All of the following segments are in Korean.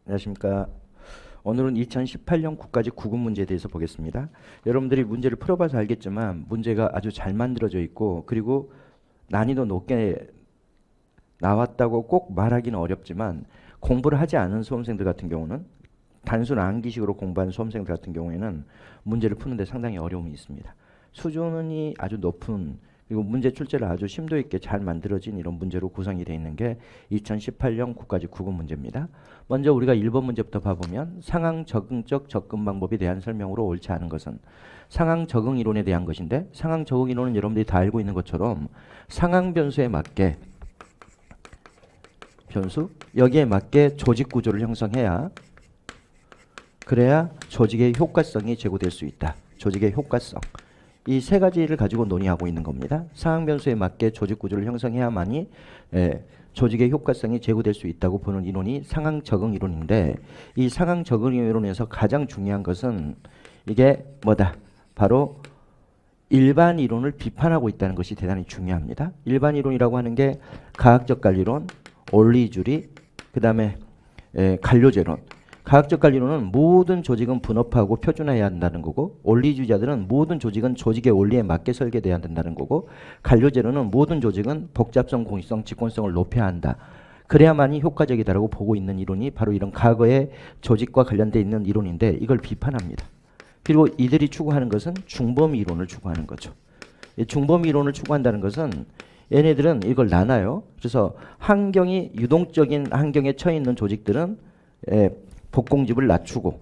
안녕하십니까. 오늘은 2018년 국가직 구급 문제에 대해서 보겠습니다. 여러분들이 문제를 풀어봐서 알겠지만 문제가 아주 잘 만들어져 있고 그리고 난이도 높게 나왔다고 꼭 말하기는 어렵지만 공부를 하지 않은 수험생들 같은 경우는 단순 암기식으로 공부하는 수험생들 같은 경우에는 문제를 푸는데 상당히 어려움이 있습니다. 수준이 아주 높은 그리고 문제 출제를 아주 심도 있게 잘 만들어진 이런 문제로 구성이 되어 있는 게 2018년 국가직 구급 문제입니다. 먼저 우리가 1번 문제부터 봐보면 상황 적응적 접근 방법에 대한 설명으로 옳지 않은 것은 상황 적응 이론에 대한 것인데 상황 적응 이론은 여러분들이 다 알고 있는 것처럼 상황 변수에 맞게 여기에 맞게 조직 구조를 형성해야 그래야 조직의 효과성이 제고될 수 있다. 조직의 효과성. 이 세 가지를 가지고 논의하고 있는 겁니다. 상황 변수에 맞게 조직 구조를 형성해야만이 조직의 효과성이 제고될 수 있다고 보는 이론이 상황 적응 이론인데 이 상황 적응 이론에서 가장 중요한 것은 이게 뭐다? 바로 일반 이론을 비판하고 있다는 것이 대단히 중요합니다. 일반 이론이라고 하는 게 가학적 관리론, 원리주의, 그 다음에 관료제론. 가학적 관리론은 모든 조직은 분업하고 표준화해야 한다는 거고 원리주의자들은 모든 조직은 조직의 원리에 맞게 설계돼야 된다는 거고 관료제론은 모든 조직은 복잡성, 공익성, 직권성을 높여야 한다. 그래야만이 효과적이다라고 보고 있는 이론이 바로 이런 과거의 조직과 관련돼 있는 이론인데 이걸 비판합니다. 그리고 이들이 추구하는 것은 중범위 이론을 추구하는 거죠. 이 중범위 이론을 추구한다는 것은 얘네들은 이걸 나눠요. 그래서 환경이 유동적인 환경에 처해 있는 조직들은 복공집을 낮추고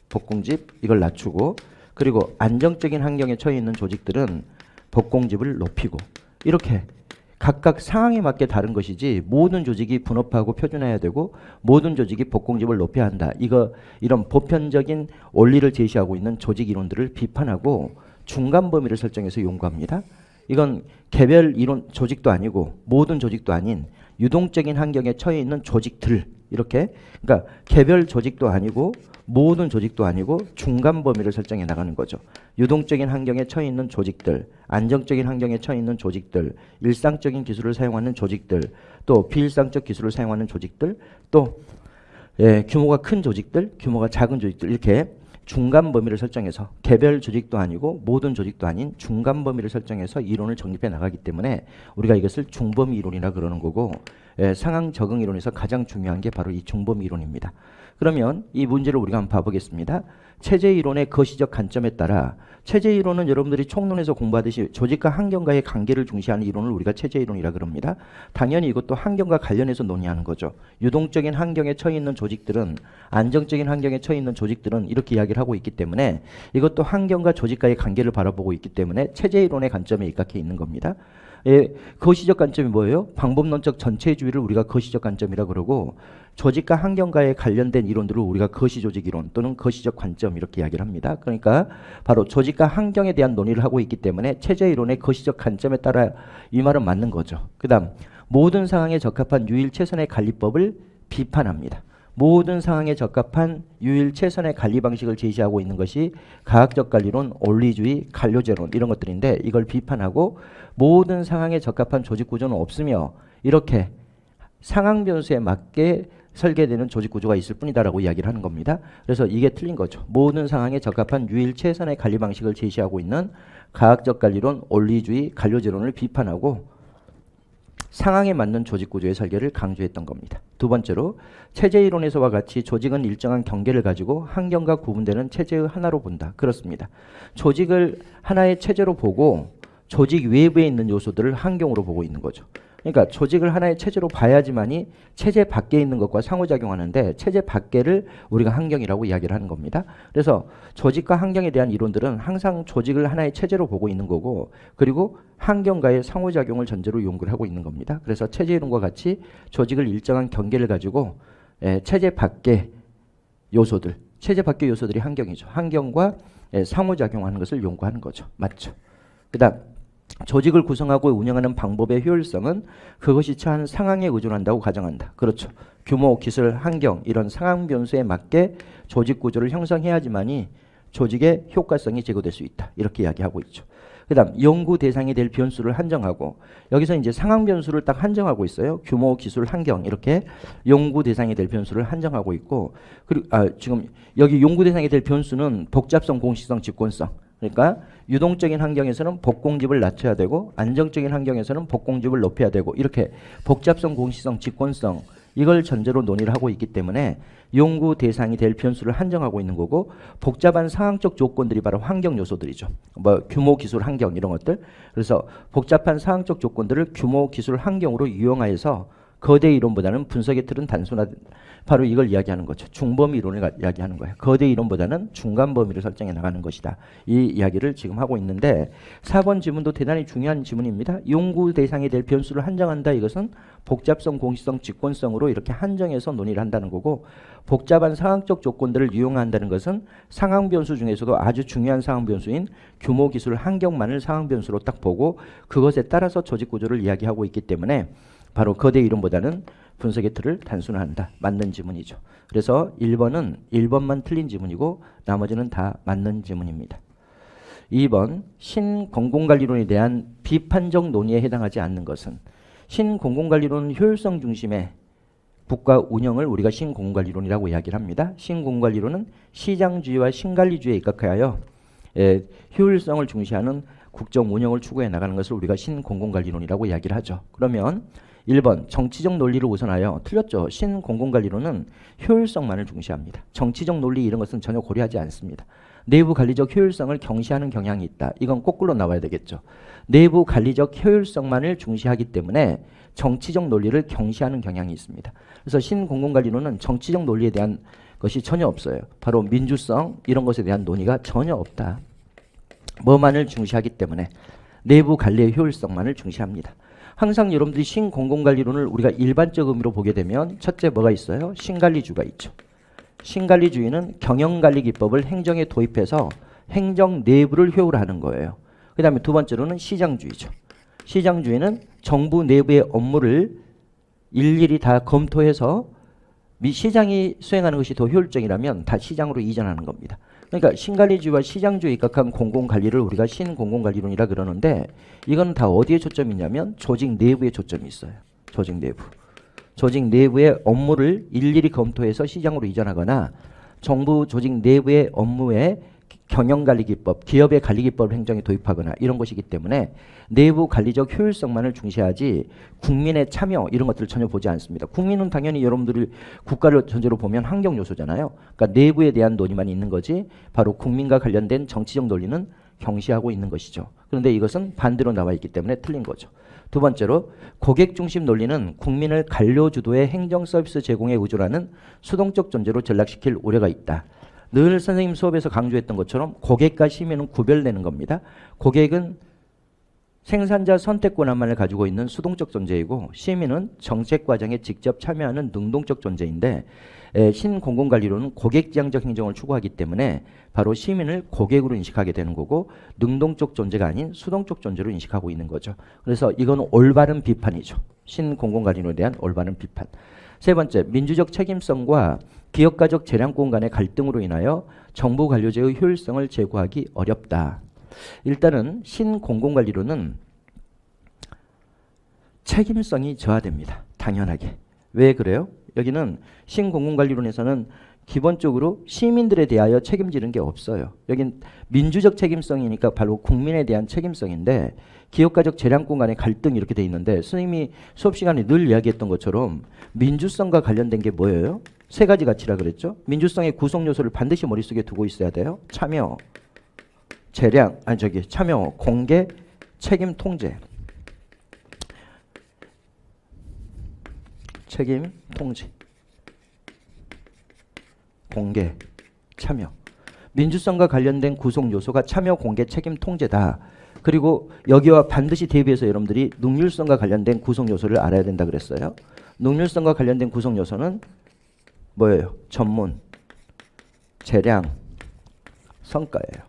복공집 이걸 낮추고 그리고 안정적인 환경에 처해 있는 조직들은 복공집을 높이고 이렇게 각각 상황에 맞게 다른 것이지 모든 조직이 분업하고 표준화해야 되고 모든 조직이 복공집을 높여야 한다. 이런 보편적인 원리를 제시하고 있는 조직 이론들을 비판하고 중간 범위를 설정해서 연구합니다. 이건 개별 이론 조직도 아니고 모든 조직도 아닌 유동적인 환경에 처해 있는 조직들 이렇게 그러니까 개별 조직도 아니고 모든 조직도 아니고 중간 범위를 설정해 나가는 거죠. 유동적인 환경에 처해 있는 조직들, 안정적인 환경에 처해 있는 조직들, 일상적인 기술을 사용하는 조직들, 또 비일상적 기술을 사용하는 조직들, 또 규모가 큰 조직들, 규모가 작은 조직들 이렇게 중간 범위를 설정해서 개별 조직도 아니고 모든 조직도 아닌 중간 범위를 설정해서 이론을 정립해 나가기 때문에 우리가 이것을 중범위 이론이라 그러는 거고 상황 적응 이론에서 가장 중요한 게 바로 이 중범위 이론입니다. 그러면 이 문제를 우리가 한번 봐보겠습니다. 체제 이론의 거시적 관점에 따라 체제 이론은 여러분들이 총론에서 공부하듯이 조직과 환경과의 관계를 중시하는 이론을 우리가 체제 이론이라 그럽니다. 당연히 이것도 환경과 관련해서 논의하는 거죠. 유동적인 환경에 처해 있는 조직들은 안정적인 환경에 처해 있는 조직들은 이렇게 이야기를 하고 있기 때문에 이것도 환경과 조직과의 관계를 바라보고 있기 때문에 체제 이론의 관점에 입각해 있는 겁니다. 거시적 관점이 뭐예요? 방법론적 전체주의를 우리가 거시적 관점이라 그러고 조직과 환경과의 관련된 이론들을 우리가 거시조직 이론 또는 거시적 관점 이렇게 이야기를 합니다. 그러니까 바로 조직과 환경에 대한 논의를 하고 있기 때문에 체제 이론의 거시적 관점에 따라 이 말은 맞는 거죠. 그 다음 모든 상황에 적합한 유일 최선의 관리법을 비판합니다. 모든 상황에 적합한 유일 최선의 관리 방식을 제시하고 있는 것이 가학적 관리론, 원리주의, 관료제론 이런 것들인데 이걸 비판하고 모든 상황에 적합한 조직 구조는 없으며 이렇게 상황 변수에 맞게 설계되는 조직 구조가 있을 뿐이다라고 이야기를 하는 겁니다. 그래서 이게 틀린 거죠. 모든 상황에 적합한 유일 최선의 관리 방식을 제시하고 있는 가학적 관리론, 원리주의, 관료제론을 비판하고 상황에 맞는 조직 구조의 설계를 강조했던 겁니다. 두 번째로 체제 이론에서와 같이 조직은 일정한 경계를 가지고 환경과 구분되는 체제의 하나로 본다. 그렇습니다. 조직을 하나의 체제로 보고 조직 외부에 있는 요소들을 환경으로 보고 있는 거죠. 그러니까 조직을 하나의 체제로 봐야지만이 체제 밖에 있는 것과 상호작용하는데 체제 밖에를 우리가 환경이라고 이야기를 하는 겁니다. 그래서 조직과 환경에 대한 이론들은 항상 조직을 하나의 체제로 보고 있는 거고 그리고 환경과의 상호작용을 전제로 연구를 하고 있는 겁니다. 그래서 체제 이론과 같이 조직을 일정한 경계를 가지고 체제 밖의 요소들, 체제 밖의 요소들이 환경이죠. 환경과 상호작용하는 것을 연구하는 거죠. 맞죠? 그 다음 조직을 구성하고 운영하는 방법의 효율성은 그것이 처한 상황에 의존한다고 가정한다. 그렇죠. 규모, 기술, 환경 이런 상황 변수에 맞게 조직 구조를 형성해야지만이 조직의 효과성이 제고될 수 있다. 이렇게 이야기하고 있죠. 그다음 연구 대상이 될 변수를 한정하고 여기서 이제 상황 변수를 딱 한정하고 있어요. 규모, 기술, 환경 이렇게 연구 대상이 될 변수를 한정하고 있고 그리고 지금 여기 연구 대상이 될 변수는 복잡성, 공식성, 직권성. 그러니까 유동적인 환경에서는 복공집을 낮춰야 되고 안정적인 환경에서는 복공집을 높여야 되고 이렇게 복잡성, 공식성, 직권성 이걸 전제로 논의를 하고 있기 때문에 연구 대상이 될 변수를 한정하고 있는 거고 복잡한 상황적 조건들이 바로 환경 요소들이죠. 뭐 규모, 기술, 환경 이런 것들. 그래서 복잡한 상황적 조건들을 규모, 기술, 환경으로 이용하여서 거대 이론보다는 분석의 틀은 단순화 바로 이걸 이야기하는 거죠. 중범위 이론을 이야기하는 거예요. 거대 이론보다는 중간 범위를 설정해 나가는 것이다. 이 이야기를 지금 하고 있는데 4번 지문도 대단히 중요한 지문입니다. 연구 대상이 될 변수를 한정한다. 이것은 복잡성, 공식성, 직권성으로 이렇게 한정해서 논의를 한다는 거고 복잡한 상황적 조건들을 이용한다는 것은 상황 변수 중에서도 아주 중요한 상황 변수인 규모, 기술, 환경만을 상황 변수로 딱 보고 그것에 따라서 조직 구조를 이야기하고 있기 때문에 바로 거대 이론보다는 분석의 틀을 단순화한다. 맞는 지문이죠. 그래서 1번은 1번만 틀린 지문이고 나머지는 다 맞는 지문입니다. 2번 신공공관리론에 대한 비판적 논의에 해당하지 않는 것은 신공공관리론은 효율성 중심의 국가 운영을 우리가 신공공관리론이라고 이야기를 합니다. 신공공관리론은 시장주의와 신관리주의에 입각하여 효율성을 중시하는 국정 운영을 추구해 나가는 것을 우리가 신공공관리론이라고 이야기를 하죠. 그러면 1번 정치적 논리를 우선하여 틀렸죠. 신공공관리론은 효율성만을 중시합니다. 정치적 논리 이런 것은 전혀 고려하지 않습니다. 내부 관리적 효율성을 경시하는 경향이 있다. 이건 거꾸로 나와야 되겠죠. 내부 관리적 효율성만을 중시하기 때문에 정치적 논리를 경시하는 경향이 있습니다. 그래서 신공공관리론은 정치적 논리에 대한 것이 전혀 없어요. 바로 민주성 이런 것에 대한 논의가 전혀 없다. 뭐만을 중시하기 때문에 내부 관리의 효율성만을 중시합니다. 항상 여러분들이 신공공관리론을 우리가 일반적 의미로 보게 되면 첫째 뭐가 있어요? 신관리주의가 있죠. 신관리주의는 경영관리 기법을 행정에 도입해서 행정 내부를 효율화하는 거예요. 그 다음에 두 번째로는 시장주의죠. 시장주의는 정부 내부의 업무를 일일이 다 검토해서 시장이 수행하는 것이 더 효율적이라면 다 시장으로 이전하는 겁니다. 그러니까 신관리주의와 시장주의에 입각한 공공관리를 우리가 신공공관리론이라 그러는데 이건 다 어디에 초점이 있냐면 조직 내부에 초점이 있어요. 조직 내부. 조직 내부의 업무를 일일이 검토해서 시장으로 이전하거나 정부 조직 내부의 업무에 경영관리기법, 기업의 관리기법을 행정에 도입하거나 이런 것이기 때문에 내부 관리적 효율성만을 중시하지 국민의 참여 이런 것들을 전혀 보지 않습니다. 국민은 당연히 여러분들이 국가를 전제로 보면 환경 요소잖아요. 그러니까 내부에 대한 논의만 있는 거지 바로 국민과 관련된 정치적 논리는 경시하고 있는 것이죠. 그런데 이것은 반대로 나와 있기 때문에 틀린 거죠. 두 번째로 고객 중심 논리는 국민을 관료 주도의 행정 서비스 제공에 의존하는 수동적 존재로 전락시킬 우려가 있다. 늘 선생님 수업에서 강조했던 것처럼 고객과 시민은 구별되는 겁니다. 고객은 생산자 선택 권한만을 가지고 있는 수동적 존재이고 시민은 정책 과정에 직접 참여하는 능동적 존재인데 신공공관리론은 고객지향적 행정을 추구하기 때문에 바로 시민을 고객으로 인식하게 되는 거고 능동적 존재가 아닌 수동적 존재로 인식하고 있는 거죠. 그래서 이건 올바른 비판이죠. 신공공관리론에 대한 올바른 비판. 세 번째, 민주적 책임성과 기업가적 재량권 간의 갈등으로 인하여 정부 관료제의 효율성을 제고하기 어렵다. 일단은 신공공관리론은 책임성이 저하됩니다. 당연하게. 왜 그래요? 여기는 신공공관리론에서는 기본적으로 시민들에 대하여 책임지는 게 없어요. 여긴 민주적 책임성이니까 바로 국민에 대한 책임성인데 기업가적 재량권 간의 갈등 이렇게 돼 있는데 선생님이 수업 시간에 늘 이야기했던 것처럼 민주성과 관련된 게 뭐예요? 세 가지 가치라 그랬죠. 민주성의 구성 요소를 반드시 머릿속에 두고 있어야 돼요. 참여, 참여, 공개, 책임, 통제. 책임, 통제. 공개, 참여. 민주성과 관련된 구성 요소가 참여, 공개, 책임, 통제다. 그리고 여기와 반드시 대비해서 여러분들이 능률성과 관련된 구성 요소를 알아야 된다 그랬어요. 능률성과 관련된 구성 요소는 뭐예요? 전문, 재량, 성과예요.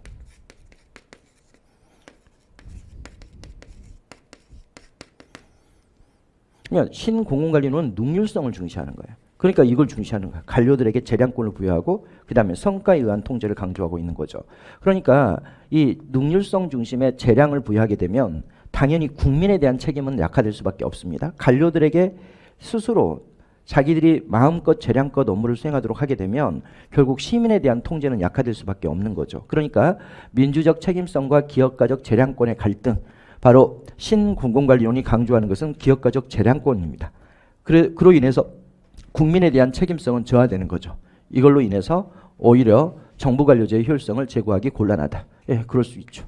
그러니까 신공공관리론은 능률성을 중시하는 거예요. 그러니까 이걸 중시하는 거야. 관료들에게 재량권을 부여하고 그다음에 성과에 의한 통제를 강조하고 있는 거죠. 그러니까 이 능률성 중심의 재량을 부여하게 되면 당연히 국민에 대한 책임은 약화될 수밖에 없습니다. 관료들에게 스스로 자기들이 마음껏 재량껏 업무를 수행하도록 하게 되면 결국 시민에 대한 통제는 약화될 수밖에 없는 거죠. 그러니까 민주적 책임성과 기업가적 재량권의 갈등, 바로 신공공관리론이 강조하는 것은 기업가적 재량권입니다. 그로 인해서 국민에 대한 책임성은 저하되는 거죠. 이걸로 인해서 오히려 정부관료제의 효율성을 제고하기 곤란하다. 예, 그럴 수 있죠.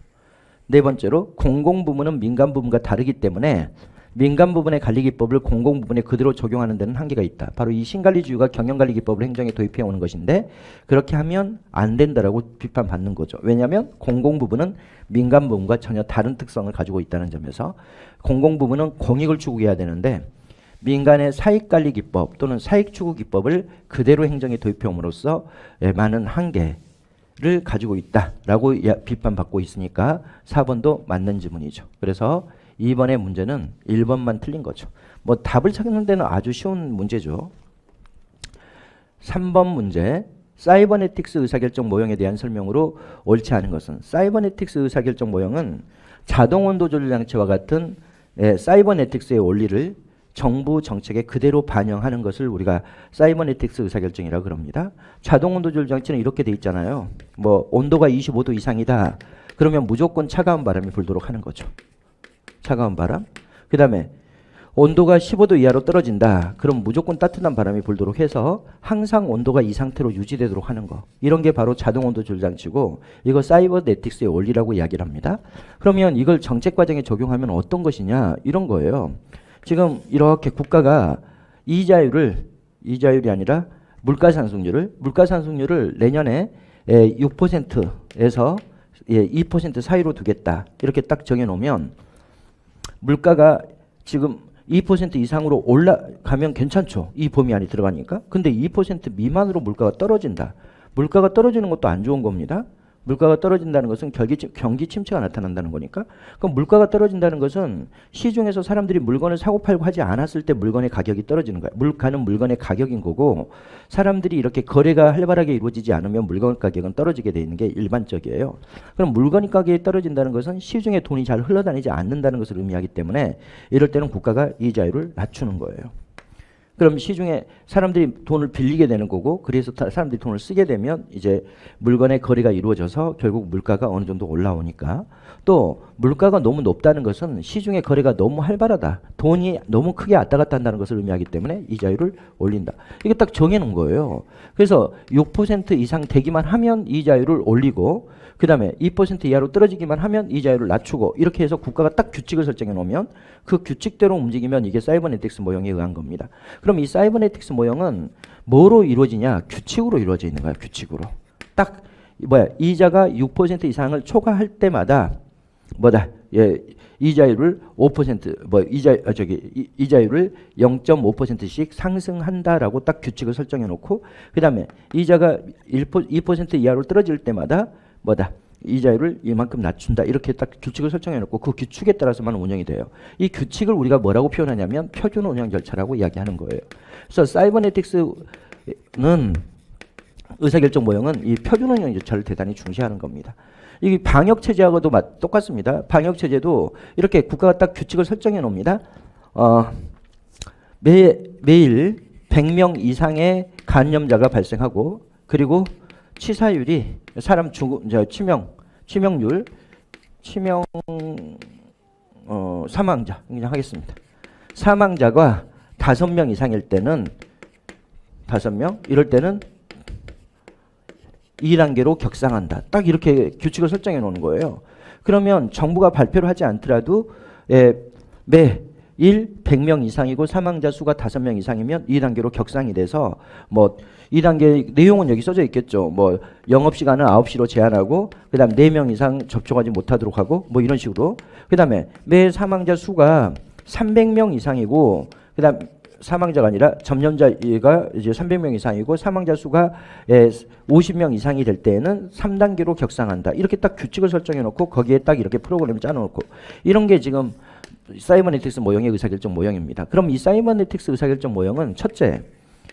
네 번째로 공공부문은 민간부문과 다르기 때문에 민간부문의 관리기법을 공공부문에 그대로 적용하는 데는 한계가 있다. 바로 이 신관리주의가 경영관리기법을 행정에 도입해 오는 것인데 그렇게 하면 안 된다라고 비판받는 거죠. 왜냐하면 공공부문은 민간부문과 전혀 다른 특성을 가지고 있다는 점에서 공공부문은 공익을 추구해야 되는데 민간의 사익관리기법 또는 사익추구기법을 그대로 행정에 도입해옴으로써 많은 한계를 가지고 있다라고 비판받고 있으니까 4번도 맞는 지문이죠. 그래서 2번의 문제는 1번만 틀린 거죠. 뭐 답을 찾는 데는 아주 쉬운 문제죠. 3번 문제. 사이버네틱스 의사결정 모형에 대한 설명으로 옳지 않은 것은, 사이버네틱스 의사결정 모형은 자동온도 조절 장치와 같은 사이버네틱스의 원리를 정부 정책에 그대로 반영하는 것을 우리가 사이버네틱스 의사결정이라고 그럽니다. 자동온도 조절 장치는 이렇게 돼 있잖아요. 뭐 온도가 25도 이상이다. 그러면 무조건 차가운 바람이 불도록 하는 거죠. 차가운 바람. 그 다음에 온도가 15도 이하로 떨어진다. 그럼 무조건 따뜻한 바람이 불도록 해서 항상 온도가 이 상태로 유지되도록 하는 거. 이런 게 바로 자동온도 조절 장치고 이거 사이버네틱스의 원리라고 이야기를 합니다. 그러면 이걸 정책 과정에 적용하면 어떤 것이냐 이런 거예요. 지금 이렇게 국가가 이자율이 아니라 물가상승률을 내년에 6%에서 2% 사이로 두겠다. 이렇게 딱 정해놓으면 물가가 지금 2% 이상으로 올라가면 괜찮죠. 이 범위 안에 들어가니까. 근데 2% 미만으로 물가가 떨어진다. 물가가 떨어지는 것도 안 좋은 겁니다. 물가가 떨어진다는 것은 경기 침체가 나타난다는 거니까. 그럼 물가가 떨어진다는 것은 시중에서 사람들이 물건을 사고 팔고 하지 않았을 때 물건의 가격이 떨어지는 거야. 물건의 가격인 거고 사람들이 이렇게 거래가 활발하게 이루어지지 않으면 물건 가격은 떨어지게 돼 있는 게 일반적이에요. 그럼 물건 가격이 떨어진다는 것은 시중에 돈이 잘 흘러다니지 않는다는 것을 의미하기 때문에 이럴 때는 국가가 이자율을 낮추는 거예요. 그럼 시중에 사람들이 돈을 빌리게 되는 거고 그래서 사람들이 돈을 쓰게 되면 이제 물건의 거래가 이루어져서 결국 물가가 어느 정도 올라오니까 또 물가가 너무 높다는 것은 시중의 거래가 너무 활발하다. 돈이 너무 크게 왔다 갔다 한다는 것을 의미하기 때문에 이자율을 올린다. 이게 딱 정해놓은 거예요. 그래서 6% 이상 되기만 하면 이자율을 올리고 그 다음에 2% 이하로 떨어지기만 하면 이자율을 낮추고 이렇게 해서 국가가 딱 규칙을 설정해 놓으면 그 규칙대로 움직이면 이게 사이버네틱스 모형에 의한 겁니다. 그럼 이 사이버네틱스 모형은 뭐로 이루어지냐? 규칙으로 이루어져 있는 거야. 규칙으로. 딱 이자가 6% 이상을 초과할 때마다 이자율을 5% 이자율을 0.5%씩 상승한다라고 딱 규칙을 설정해 놓고 그다음에 이자가 2% 이하로 떨어질 때마다 이자율을 이만큼 낮춘다. 이렇게 딱 규칙을 설정해 놓고 그 규칙에 따라서만 운영이 돼요. 이 규칙을 우리가 뭐라고 표현하냐면 표준 운영 절차라고 이야기하는 거예요. 그래서 사이버네틱스는 의사결정 모형은 이 표준 운영 절차를 대단히 중시하는 겁니다. 이 방역 체제하고도 똑같습니다. 방역 체제도 이렇게 국가가 딱 규칙을 설정해 놓습니다. 매일 100명 이상의 감염자가 발생하고 그리고 치사율이 치명률 사망자 그냥 하겠습니다. 사망자가 5명 이상일 때는 5명 이럴 때는 2단계로 격상한다. 딱 이렇게 규칙을 설정해 놓는 거예요. 그러면 정부가 발표를 하지 않더라도 매일 100명 이상이고 사망자 수가 5명 이상이면 2단계로 격상이 돼서 2단계 내용은 여기 써져 있겠죠. 영업시간은 9시로 제한하고 그다음 4명 이상 접촉하지 못하도록 하고 이런 식으로. 그다음에 매 사망자 수가 300명 이상이고 그다음 사망자가 아니라 점령자가 이제 300명 이상이고 사망자 수가 50명 이상이 될 때에는 3단계로 격상한다. 이렇게 딱 규칙을 설정해 놓고 거기에 딱 이렇게 프로그램을 짜 놓고 이런 게 지금 사이버네틱스 모형의 의사결정 모형입니다. 그럼 이 사이버네틱스 의사결정 모형은 첫째,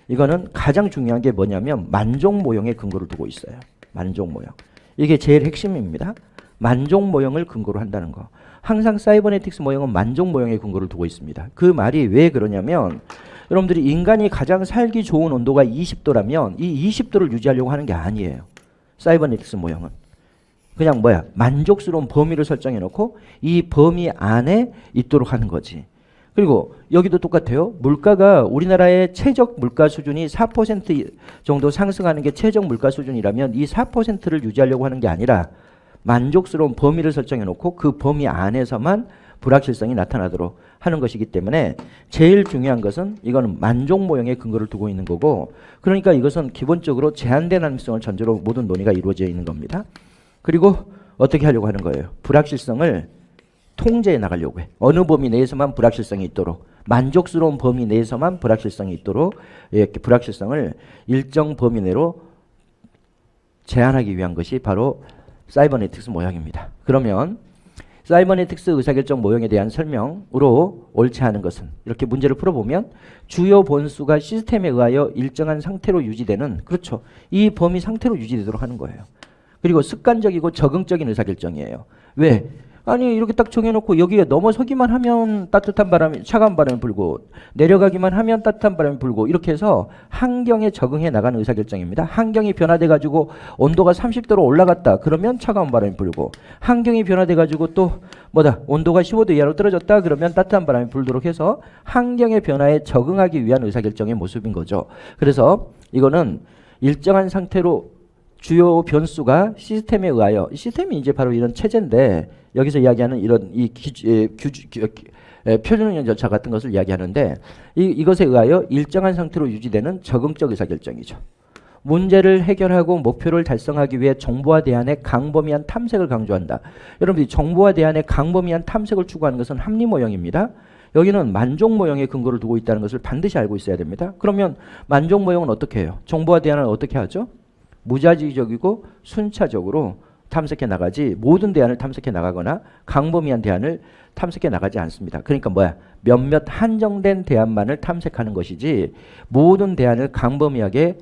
이거는 가장 중요한 게 뭐냐면 만족 모형에 근거를 두고 있어요. 만족 모형. 이게 제일 핵심입니다. 만족 모형을 근거로 한다는 거. 항상 사이버네틱스 모형은 만족 모형에 근거를 두고 있습니다. 그 말이 왜 그러냐면 여러분들이 인간이 가장 살기 좋은 온도가 20도라면 이 20도를 유지하려고 하는 게 아니에요. 사이버네틱스 모형은. 그냥 뭐야? 만족스러운 범위를 설정해 놓고 이 범위 안에 있도록 하는 거지. 그리고 여기도 똑같아요. 물가가 우리나라의 최적 물가 수준이 4% 정도 상승하는 게 최적 물가 수준이라면 이 4%를 유지하려고 하는 게 아니라 만족스러운 범위를 설정해 놓고 그 범위 안에서만 불확실성이 나타나도록 하는 것이기 때문에 제일 중요한 것은 이거는 만족 모형에 근거를 두고 있는 거고, 그러니까 이것은 기본적으로 제한된 가능성을 전제로 모든 논의가 이루어져 있는 겁니다. 그리고 어떻게 하려고 하는 거예요? 불확실성을 통제해 나가려고 해. 어느 범위 내에서만 불확실성이 있도록, 만족스러운 범위 내에서만 불확실성이 있도록 이렇게 불확실성을 일정 범위 내로 제한하기 위한 것이 바로 사이버네틱스 모형입니다. 그러면 사이버네틱스 의사결정 모형에 대한 설명으로 옳지 않은 것은, 이렇게 문제를 풀어보면 주요 본수가 시스템에 의하여 일정한 상태로 유지되는, 그렇죠, 이 범위 상태로 유지되도록 하는 거예요. 그리고 습관적이고 적응적인 의사결정이에요. 왜? 아니 이렇게 딱 정해놓고 여기에 넘어서기만 하면 따뜻한 바람이, 차가운 바람이 불고 내려가기만 하면 따뜻한 바람이 불고 이렇게 해서 환경에 적응해 나가는 의사결정입니다. 환경이 변화돼 가지고 온도가 30도로 올라갔다 그러면 차가운 바람이 불고, 환경이 변화돼 가지고 또 뭐다 온도가 15도 이하로 떨어졌다 그러면 따뜻한 바람이 불도록 해서 환경의 변화에 적응하기 위한 의사결정의 모습인 거죠. 그래서 이거는 일정한 상태로 주요 변수가 시스템에 의하여, 시스템이 이제 바로 이런 체제인데 여기서 이야기하는 이런 이 표준응용 절차 같은 것을 이야기하는데 이것에 의하여 일정한 상태로 유지되는 적응적 의사결정이죠. 문제를 해결하고 목표를 달성하기 위해 정보와 대안의 강범위한 탐색을 강조한다. 여러분들이 정보와 대안의 강범위한 탐색을 추구하는 것은 합리 모형입니다. 여기는 만족 모형에 근거를 두고 있다는 것을 반드시 알고 있어야 됩니다. 그러면 만족 모형은 어떻게 해요? 정보와 대안을 어떻게 하죠? 무자질적이고 순차적으로 탐색해 나가지 모든 대안을 탐색해 나가거나 강범위한 대안을 탐색해 나가지 않습니다. 그러니까 뭐야? 몇몇 한정된 대안만을 탐색하는 것이지 모든 대안을 강범위하게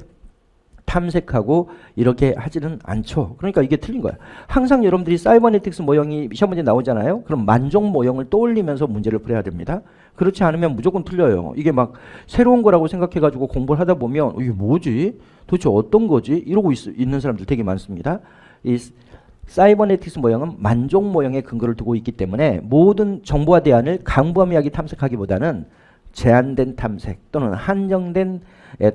탐색하고 이렇게 하지는 않죠. 그러니까 이게 틀린 거야. 항상 여러분들이 사이버네틱스 모형이 시험 문제 나오잖아요. 그럼 만족 모형을 떠올리면서 문제를 풀어야 됩니다. 그렇지 않으면 무조건 틀려요. 이게 막 새로운 거라고 생각해가지고 공부를 하다 보면 이게 뭐지? 도대체 어떤 거지? 이러고 있는 사람들 되게 많습니다. 이 사이버네틱스 모형은 만족 모형에 근거를 두고 있기 때문에 모든 정보와 대안을 강범위하게 탐색하기보다는 제한된 탐색 또는 한정된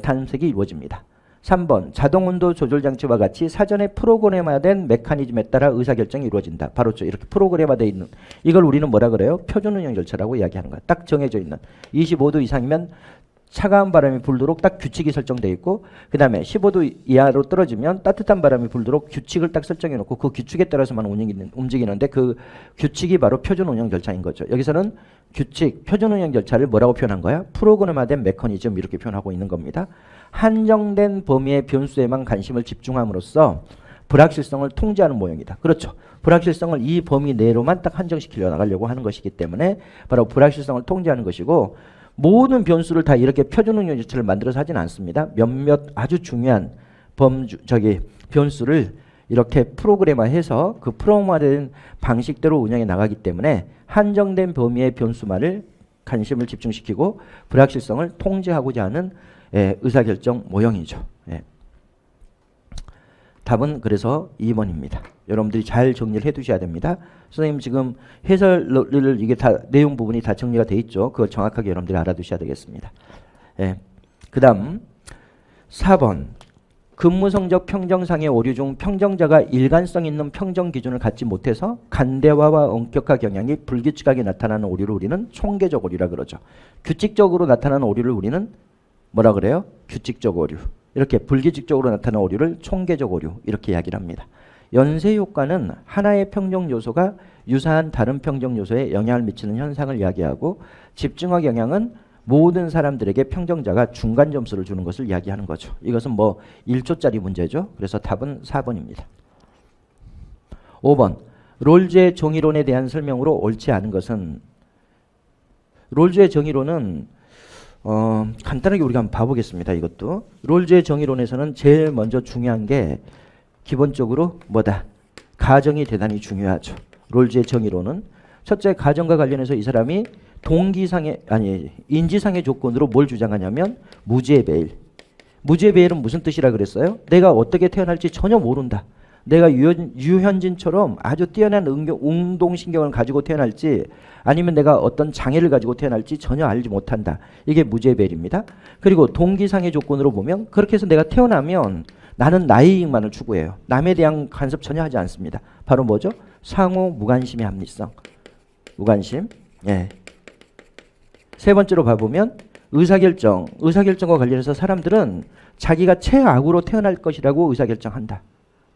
탐색이 이루어집니다. 3번 자동온도 조절장치와 같이 사전에 프로그램화된 메커니즘에 따라 의사결정이 이루어진다. 바로 이렇게 프로그램화되어 있는, 이걸 우리는 뭐라 그래요? 표준운영 절차라고 이야기하는 거야. 딱 정해져 있는 25도 이상이면 차가운 바람이 불도록 딱 규칙이 설정되어 있고, 그 다음에 15도 이하로 떨어지면 따뜻한 바람이 불도록 규칙을 딱 설정해 놓고 그 규칙에 따라서만 움직이는데 그 규칙이 바로 표준운영 절차인 거죠. 여기서는 규칙, 표준운영 절차를 뭐라고 표현한 거야? 프로그램화된 메커니즘 이렇게 표현하고 있는 겁니다. 한정된 범위의 변수에만 관심을 집중함으로써 불확실성을 통제하는 모형이다. 그렇죠. 불확실성을 이 범위 내로만 딱 한정시키려 나가려고 하는 것이기 때문에 바로 불확실성을 통제하는 것이고, 모든 변수를 다 이렇게 표준응용 절차를 만들어서 하진 않습니다. 몇몇 아주 중요한 변수를 이렇게 프로그램화해서 그 프로그램화된 방식대로 운영해 나가기 때문에 한정된 범위의 변수만을 관심을 집중시키고 불확실성을 통제하고자 하는 의사결정 모형이죠. 답은 그래서 2번입니다. 여러분들이 잘 정리를 해 두셔야 됩니다. 선생님 지금 해설을 이게 다 내용 부분이 다 정리가 돼 있죠. 그걸 정확하게 여러분들이 알아두셔야 되겠습니다. 그 다음 4번 근무성적 평정상의 오류 중 평정자가 일관성 있는 평정 기준을 갖지 못해서 간대화와 엄격화 경향이 불규칙하게 나타나는 오류를 우리는 총계적 오류라 그러죠. 규칙적으로 나타나는 오류를 우리는 뭐라 그래요? 규칙적 오류. 이렇게 불규칙적으로 나타나는 오류를 총계적 오류 이렇게 이야기를 합니다. 연쇄 효과는 하나의 평정 요소가 유사한 다른 평정 요소에 영향을 미치는 현상을 이야기하고, 집중화 경향은 모든 사람들에게 평정자가 중간 점수를 주는 것을 이야기하는 거죠. 이것은 뭐 1초짜리 문제죠. 그래서 답은 4번입니다. 5번 롤즈의 정의론에 대한 설명으로 옳지 않은 것은, 롤즈의 정의론은 간단하게 우리가 한번 봐보겠습니다. 이것도 롤즈의 정의론에서는 제일 먼저 중요한 게 기본적으로 뭐다? 가정이 대단히 중요하죠. 롤즈의 정의론은 첫째, 가정과 관련해서 이 사람이 인지상의 조건으로 뭘 주장하냐면 무지의 배일. 무지의 배일은 무슨 뜻이라 그랬어요? 내가 어떻게 태어날지 전혀 모른다. 내가 유현진처럼 아주 뛰어난 운동신경을 가지고 태어날지 아니면 내가 어떤 장애를 가지고 태어날지 전혀 알지 못한다. 이게 무지의 배일입니다. 그리고 동기상의 조건으로 보면 그렇게 해서 내가 태어나면 나는 나의 이익만을 추구해요. 남에 대한 간섭 전혀 하지 않습니다. 바로 뭐죠? 상호 무관심의 합리성. 무관심. 예. 세 번째로 봐보면 의사결정과 관련해서 사람들은 자기가 최악으로 태어날 것이라고 의사결정한다.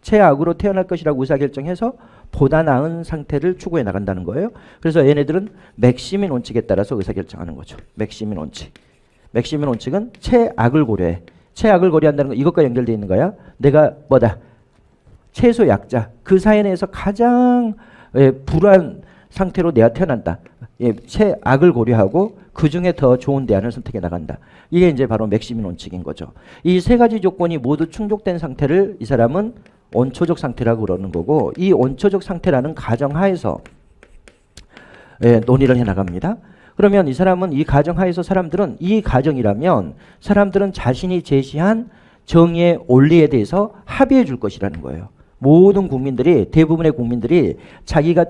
최악으로 태어날 것이라고 의사결정해서 보다 나은 상태를 추구해 나간다는 거예요. 그래서 얘네들은 맥시민 원칙에 따라서 의사결정하는 거죠. 맥시민 원칙. 맥시민 원칙은 최악을 고려해. 최악을 고려한다는 건 이것과 연결되어 있는 거야. 내가 뭐다? 최소 약자. 그 사회 내에서 가장 불우한 상태로 내가 태어난다. 최악을 고려하고 그 중에 더 좋은 대안을 선택해 나간다. 이게 이제 바로 맥시민 원칙인 거죠. 이 세 가지 조건이 모두 충족된 상태를 이 사람은 온초적 상태라고 그러는 거고, 이 온초적 상태라는 가정하에서 논의를 해 나갑니다. 그러면 이 사람은 이 가정하에서 사람들은 이 가정이라면 사람들은 자신이 제시한 정의의 원리에 대해서 합의해 줄 것이라는 거예요. 모든 국민들이, 대부분의 국민들이 자기가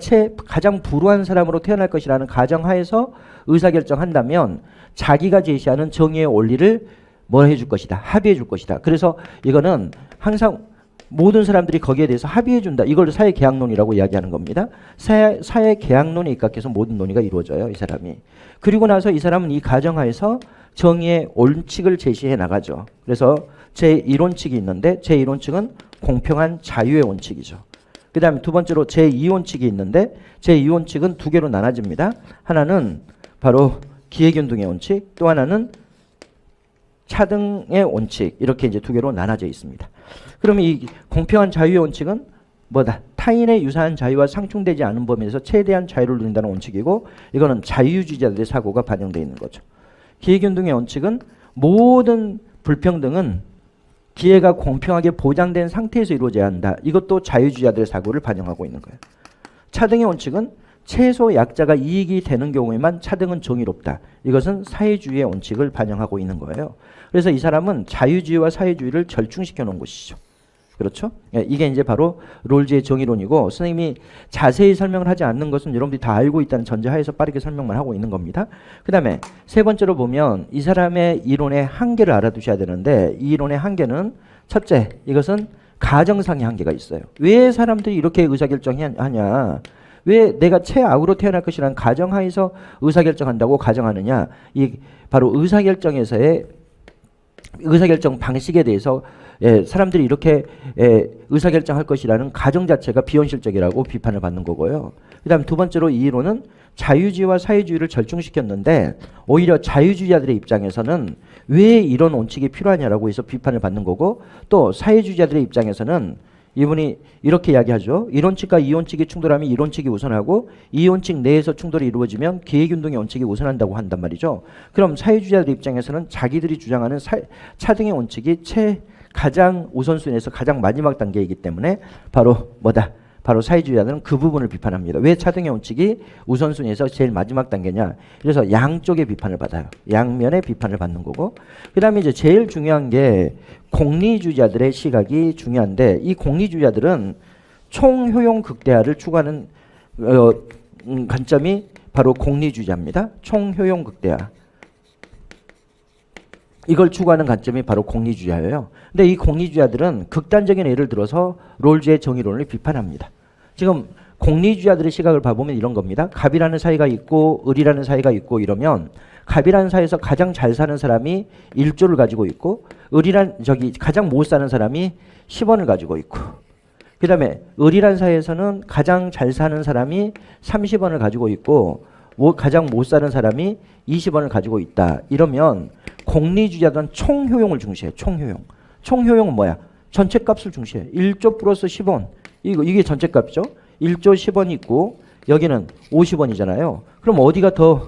가장 불우한 사람으로 태어날 것이라는 가정하에서 의사결정한다면 자기가 제시하는 정의의 원리를 뭘 해줄 것이다. 합의해 줄 것이다. 그래서 이거는 항상 모든 사람들이 거기에 대해서 합의해 준다. 이걸 사회계약론이라고 이야기하는 겁니다. 사회계약론에 입각해서 모든 논의가 이루어져요. 이 사람이. 그리고 나서 이 사람은 이 가정하에서 정의의 원칙을 제시해 나가죠. 그래서 제1원칙이 있는데 제1원칙은 공평한 자유의 원칙이죠. 그 다음에 두 번째로 제2원칙이 있는데 제2원칙은 두 개로 나눠집니다. 하나는 바로 기회균등의 원칙, 또 하나는 차등의 원칙, 이렇게 이제 두 개로 나눠져 있습니다. 그러면 이 공평한 자유의 원칙은 뭐다? 타인의 유사한 자유와 상충되지 않은 범위에서 최대한 자유를 누린다는 원칙이고, 이거는 자유주의자들의 사고가 반영되어 있는 거죠. 기회균등의 원칙은 모든 불평등은 기회가 공평하게 보장된 상태에서 이루어져야 한다. 이것도 자유주의자들의 사고를 반영하고 있는 거예요. 차등의 원칙은 최소 약자가 이익이 되는 경우에만 차등은 정의롭다. 이것은 사회주의의 원칙을 반영하고 있는 거예요. 그래서 이 사람은 자유주의와 사회주의를 절충시켜 놓은 것이죠. 그렇죠? 이게 이제 바로 롤즈의 정의론이고, 선생님이 자세히 설명을 하지 않는 것은 여러분들이 다 알고 있다는 전제하에서 빠르게 설명만 하고 있는 겁니다. 그 다음에 세 번째로 보면 이 사람의 이론의 한계를 알아두셔야 되는데, 이 이론의 한계는 첫째, 이것은 가정상의 한계가 있어요. 왜 사람들이 이렇게 의사결정하냐? 왜 내가 최악으로 태어날 것이라는 가정하에서 의사결정한다고 가정하느냐? 이 바로 의사결정에서의 의사결정 방식에 대해서 사람들이 이렇게 의사결정할 것이라는 가정 자체가 비현실적이라고 비판을 받는 거고요. 그 다음 두 번째로 이 이론은 자유주의와 사회주의를 절충시켰는데, 오히려 자유주의자들의 입장에서는 왜 이런 원칙이 필요하냐라고 해서 비판을 받는 거고, 또 사회주의자들의 입장에서는 이분이 이렇게 이야기하죠. 이 원칙과 이 원칙이 충돌하면 이 원칙이 우선하고, 이 원칙 내에서 충돌이 이루어지면 기회균등의 원칙이 우선한다고 한단 말이죠. 그럼 사회주의자들 입장에서는 자기들이 주장하는 차등의 원칙이 가장 우선순위에서 가장 마지막 단계이기 때문에 바로 뭐다? 바로 사회주의자들은 그 부분을 비판합니다. 왜 차등의 원칙이 우선순위에서 제일 마지막 단계냐? 그래서 양쪽의 비판을 받아요. 양면의 비판을 받는 거고, 그 다음에 이제 제일 중요한 게 공리주의자들의 시각이 중요한데, 이 공리주의자들은 총효용 극대화를 추구하는 관점이 바로 공리주의자입니다. 총효용 극대화. 이걸 추구하는 관점이 바로 공리주의자예요. 근데 이 공리주의자들은 극단적인 예를 들어서 롤즈의 정의론을 비판합니다. 지금 공리주의자들의 시각을 봐보면 이런 겁니다. 갑이라는 사이가 있고 을이라는 사이가 있고 이러면, 갑이라는 사이에서 가장 잘 사는 사람이 1조를 가지고 있고, 가장 못 사는 사람이 10원을 가지고 있고, 그 다음에 을이라는 사이에서는 가장 잘 사는 사람이 30원을 가지고 있고, 가장 못 사는 사람이 20원을 가지고 있다. 이러면 공리주의자들은 총효용을 중시해. 총효용. 총효용은 뭐야? 전체값을 중시해. 1조 플러스 10원. 이게 전체값이죠. 1조 10원이 있고 여기는 50원이잖아요. 그럼 어디가 더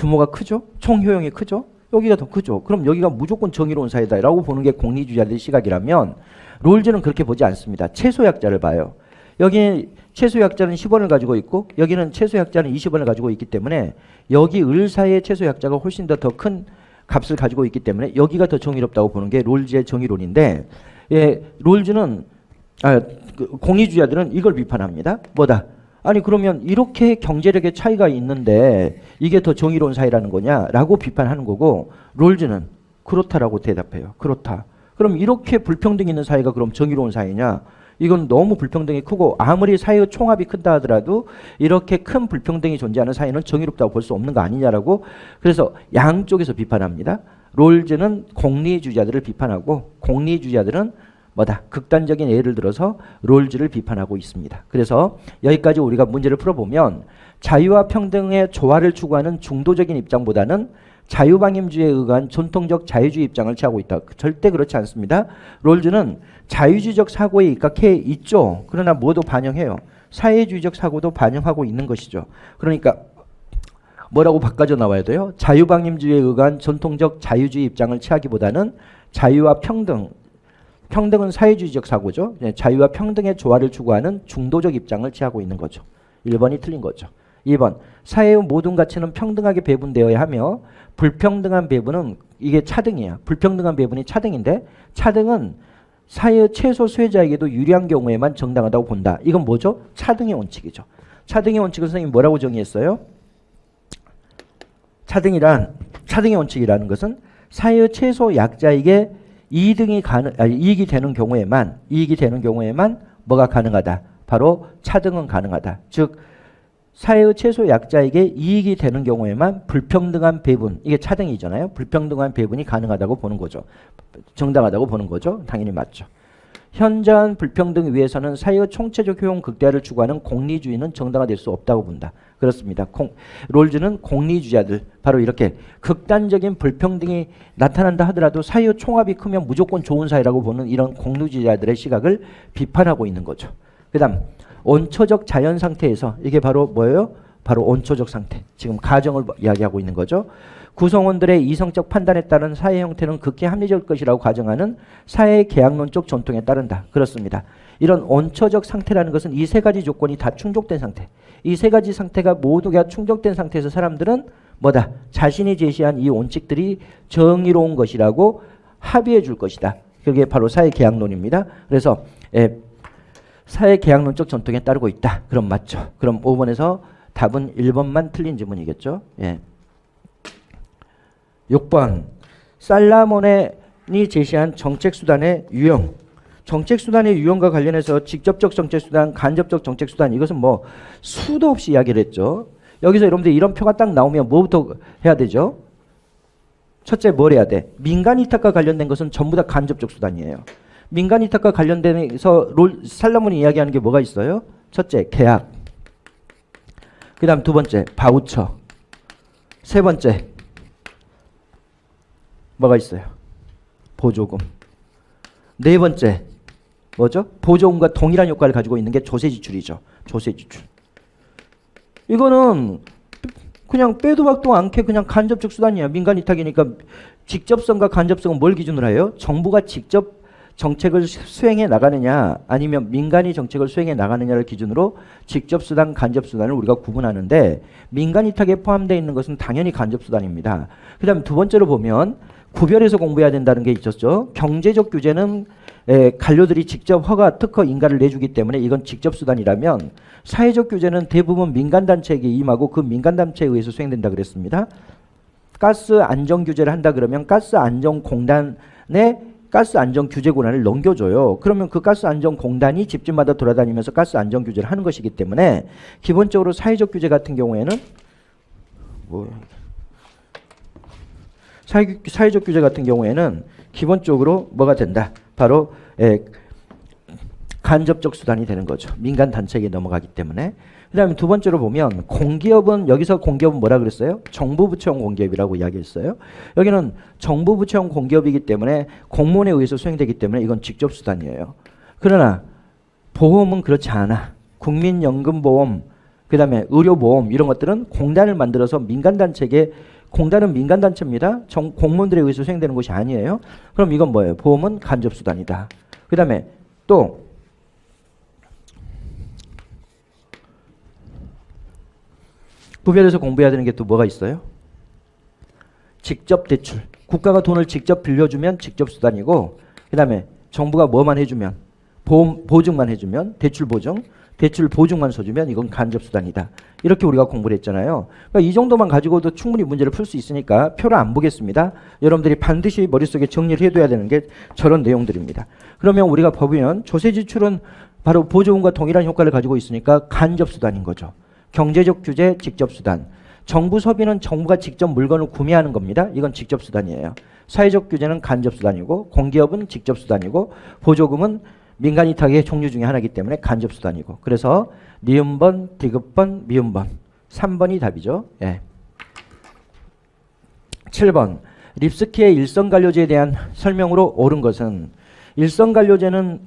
규모가 크죠? 총 효용이 크죠? 여기가 더 크죠? 그럼 여기가 무조건 정의로운 사회다라고 보는 게 공리주의자들의 시각이라면 롤즈는 그렇게 보지 않습니다. 최소약자를 봐요. 여기 최소약자는 10원을 가지고 있고 여기는 최소약자는 20원을 가지고 있기 때문에 여기 을 사이의 최소약자가 훨씬 더 큰 값을 가지고 있기 때문에 여기가 더 정의롭다고 보는 게 롤즈의 정의론인데 예, 롤즈는 공리주의자들은 이걸 비판합니다. 뭐다? 아니 그러면 이렇게 경제력의 차이가 있는데 이게 더 정의로운 사회라는 거냐라고 비판하는 거고 롤즈는 그렇다라고 대답해요. 그렇다. 그럼 이렇게 불평등이 있는 사회가 그럼 정의로운 사회냐? 이건 너무 불평등이 크고 아무리 사회의 총합이 큰다 하더라도 이렇게 큰 불평등이 존재하는 사회는 정의롭다고 볼 수 없는 거 아니냐라고 그래서 양쪽에서 비판합니다. 롤즈는 공리주의자들을 비판하고 공리주의자들은 뭐다? 극단적인 예를 들어서 롤즈를 비판하고 있습니다. 그래서 여기까지 우리가 문제를 풀어보면 자유와 평등의 조화를 추구하는 중도적인 입장보다는 자유방임주의에 의한 전통적 자유주의 입장을 취하고 있다. 절대 그렇지 않습니다. 롤즈는 자유주의적 사고에 입각해 있죠. 그러나 뭐도 반영해요. 사회주의적 사고도 반영하고 있는 것이죠. 그러니까 뭐라고 바꿔져 나와야 돼요? 자유방임주의에 의한 전통적 자유주의 입장을 취하기보다는 자유와 평등은 사회주의적 사고죠. 자유와 평등의 조화를 추구하는 중도적 입장을 취하고 있는 거죠. 1번이 틀린 거죠. 2번 사회의 모든 가치는 평등하게 배분되어야 하며 불평등한 배분은 이게 차등이야. 불평등한 배분이 차등인데 차등은 사회의 최소 수혜자에게도 유리한 경우에만 정당하다고 본다. 이건 뭐죠? 차등의 원칙이죠. 차등의 원칙은 선생님이 뭐라고 정의했어요? 차등의 원칙이라는 것은 사회의 최소 약자에게 이익이 되는 경우에만 뭐가 가능하다. 바로 차등은 가능하다. 즉 사회의 최소 약자에게 이익이 되는 경우에만 불평등한 배분, 이게 차등이잖아요. 불평등한 배분이 가능하다고 보는 거죠. 정당하다고 보는 거죠. 당연히 맞죠. 현저한 불평등 위에서는 사회의 총체적 효용 극대화를 추구하는 공리주의는 정당화될 수 없다고 본다. 그렇습니다. 롤즈는 공리주의자들, 바로 이렇게 극단적인 불평등이 나타난다 하더라도 사회의 총합이 크면 무조건 좋은 사회라고 보는 이런 공리주의자들의 시각을 비판하고 있는 거죠. 그 다음 온초적 자연 상태에서 이게 바로 뭐예요? 바로 온초적 상태. 지금 가정을 이야기하고 있는 거죠. 구성원들의 이성적 판단에 따른 사회 형태는 극히 합리적일 것이라고 가정하는 사회 계약론적 전통에 따른다. 그렇습니다. 이런 온초적 상태라는 것은 이 세 가지 조건이 다 충족된 상태. 이 세 가지 상태가 모두가 충족된 상태에서 사람들은 뭐다? 자신이 제시한 이 원칙들이 정의로운 것이라고 합의해 줄 것이다. 그게 바로 사회 계약론입니다. 그래서 사회 계약론적 전통에 따르고 있다. 그럼 맞죠. 그럼 5번에서 답은 1번만 틀린 지문이겠죠. 예. 6번 살라몬이 제시한 정책수단의 유형. 정책수단의 유형과 관련해서 직접적 정책수단, 간접적 정책수단 이것은 뭐 수도 없이 이야기를 했죠. 여기서 여러분들 이런 표가 딱 나오면 뭐부터 해야 되죠? 첫째 뭘 해야 돼? 민간이탁과 관련된 것은 전부 다 간접적 수단이에요. 민간이탁과 관련돼서 살라몬이 이야기하는 게 뭐가 있어요? 첫째 계약, 그 다음 두 번째 바우처, 세 번째 뭐가 있어요? 보조금. 네 번째 뭐죠? 보조금과 동일한 효과를 가지고 있는 게 조세지출이죠. 조세지출. 이거는 그냥 빼도 박도 않게 그냥 간접적 수단이야. 민간이탁이니까 직접성과 간접성은 뭘 기준으로 해요? 정부가 직접 정책을 수행해 나가느냐 아니면 민간이 정책을 수행해 나가느냐를 기준으로 직접수단, 간접수단을 우리가 구분하는데 민간이탁에 포함되어 있는 것은 당연히 간접수단입니다. 그 다음 두 번째로 보면 구별해서 공부해야 된다는 게 있었죠. 경제적 규제는 관료들이 직접 허가, 특허, 인가를 내주기 때문에 이건 직접수단이라면 사회적 규제는 대부분 민간단체에게 임하고 그 민간단체에 의해서 수행된다 그랬습니다. 가스 안전 규제를 한다 그러면 가스 안전공단에 가스 안전 규제 권한을 넘겨줘요. 그러면 그 가스 안전 공단이 집집마다 돌아다니면서 가스 안전 규제를 하는 것이기 때문에 기본적으로 사회적 규제 같은 경우에는 사회적 규제 같은 경우에는 기본적으로 뭐가 된다? 바로 간접적 수단이 되는 거죠. 민간 단체에게 넘어가기 때문에. 그 다음에 두 번째로 보면 공기업은 여기서 공기업은 뭐라 그랬어요? 정부 부처형 공기업이라고 이야기했어요. 여기는 정부 부처형 공기업이기 때문에 공무원에 의해서 수행되기 때문에 이건 직접 수단이에요. 그러나 보험은 그렇지 않아. 국민연금보험, 그 다음에 의료보험 이런 것들은 공단을 만들어서 민간단체에게 공단은 민간단체입니다. 공무원들에 의해서 수행되는 것이 아니에요. 그럼 이건 뭐예요? 보험은 간접수단이다. 그 다음에 또 부별해서 공부해야 되는 게 또 뭐가 있어요? 직접 대출. 국가가 돈을 직접 빌려주면 직접 수단이고, 그 다음에 정부가 뭐만 해주면, 보험 보증만 해주면, 대출 보증, 대출 보증만 써주면 이건 간접 수단이다. 이렇게 우리가 공부를 했잖아요. 그러니까 이 정도만 가지고도 충분히 문제를 풀 수 있으니까 표를 안 보겠습니다. 여러분들이 반드시 머릿속에 정리를 해둬야 되는 게 저런 내용들입니다. 그러면 우리가 보면 조세 지출은 바로 보조금과 동일한 효과를 가지고 있으니까 간접 수단인 거죠. 경제적 규제, 직접 수단. 정부 소비는 정부가 직접 물건을 구매하는 겁니다. 이건 직접 수단이에요. 사회적 규제는 간접 수단이고, 공기업은 직접 수단이고, 보조금은 민간 위탁의 종류 중에 하나이기 때문에 간접 수단이고. 그래서 니은번, 디귿번, 미음번 3번이 답이죠. 예. 7번 립스키의 일성간료제에 대한 설명으로 옳은 것은, 일성간료제는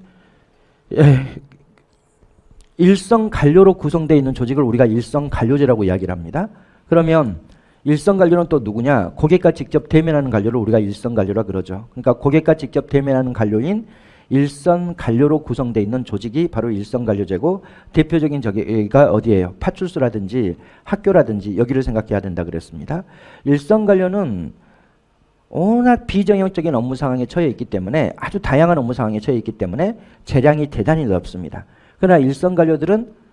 일성간료로 구성되어 있는 조직을 우리가 일성간료제라고 이야기를 합니다. 그러면 일성간료는 또 누구냐? 고객과 직접 대면하는 간료를 우리가 일성간료라 그러죠. 그러니까 고객과 직접 대면하는 간료인 일성간료로 구성되어 있는 조직이 바로 일성간료제고, 대표적인 저기가 어디예요? 파출소라든지 학교라든지 여기를 생각해야 된다 그랬습니다. 일성간료는 워낙 비정형적인 업무 상황에 처해 있기 때문에, 아주 다양한 업무 상황에 처해 있기 때문에 재량이 대단히 넓습니다. 그러나 일성간료들은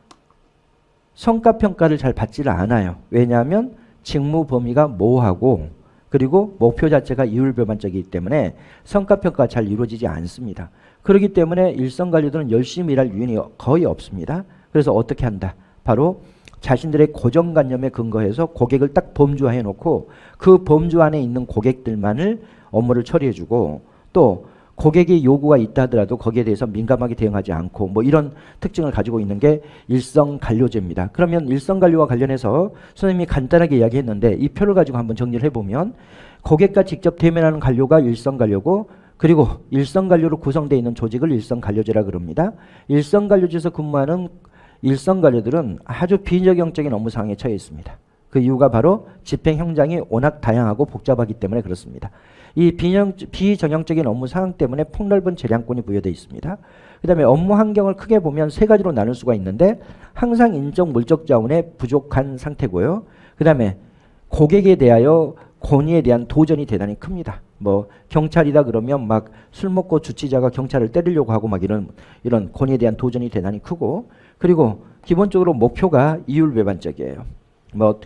성과평가를 잘 받지를 않아요. 왜냐하면 직무 범위가 모호하고, 그리고 목표 자체가 이율배반적이기 때문에 성과평가가 잘 이루어지지 않습니다. 그렇기 때문에 일성간료들은 열심히 일할 유인이 거의 없습니다. 그래서 어떻게 한다? 바로 자신들의 고정관념에 근거해서 고객을 딱 범주화해 놓고 그 범주 안에 있는 고객들만을 업무를 처리해주고, 또 고객의 요구가 있다 하더라도 거기에 대해서 민감하게 대응하지 않고, 뭐 이런 특징을 가지고 있는 게 일성간료제입니다. 그러면 일성간료와 관련해서 선생님이 간단하게 이야기했는데, 이 표를 가지고 한번 정리를 해보면, 고객과 직접 대면하는 간료가 일성간료고, 그리고 일성간료로 구성되어 있는 조직을 일성간료제라 그럽니다. 일성간료제에서 근무하는 일성간료들은 아주 비정형적인 업무 상황에 처해 있습니다. 그 이유가 바로 집행 형장이 워낙 다양하고 복잡하기 때문에 그렇습니다. 이 비정형적인 업무 상황 때문에 폭넓은 재량권이 부여되어 있습니다. 그 다음에 업무 환경을 크게 보면 세 가지로 나눌 수가 있는데, 항상 인적 물적 자원에 부족한 상태고요. 그 다음에 고객에 대하여 권위에 대한 도전이 대단히 큽니다. 뭐 경찰이다 그러면 막 술 먹고 주치자가 경찰을 때리려고 하고 막 이런 권위에 대한 도전이 대단히 크고, 그리고 기본적으로 목표가 이율배반적이에요. 뭐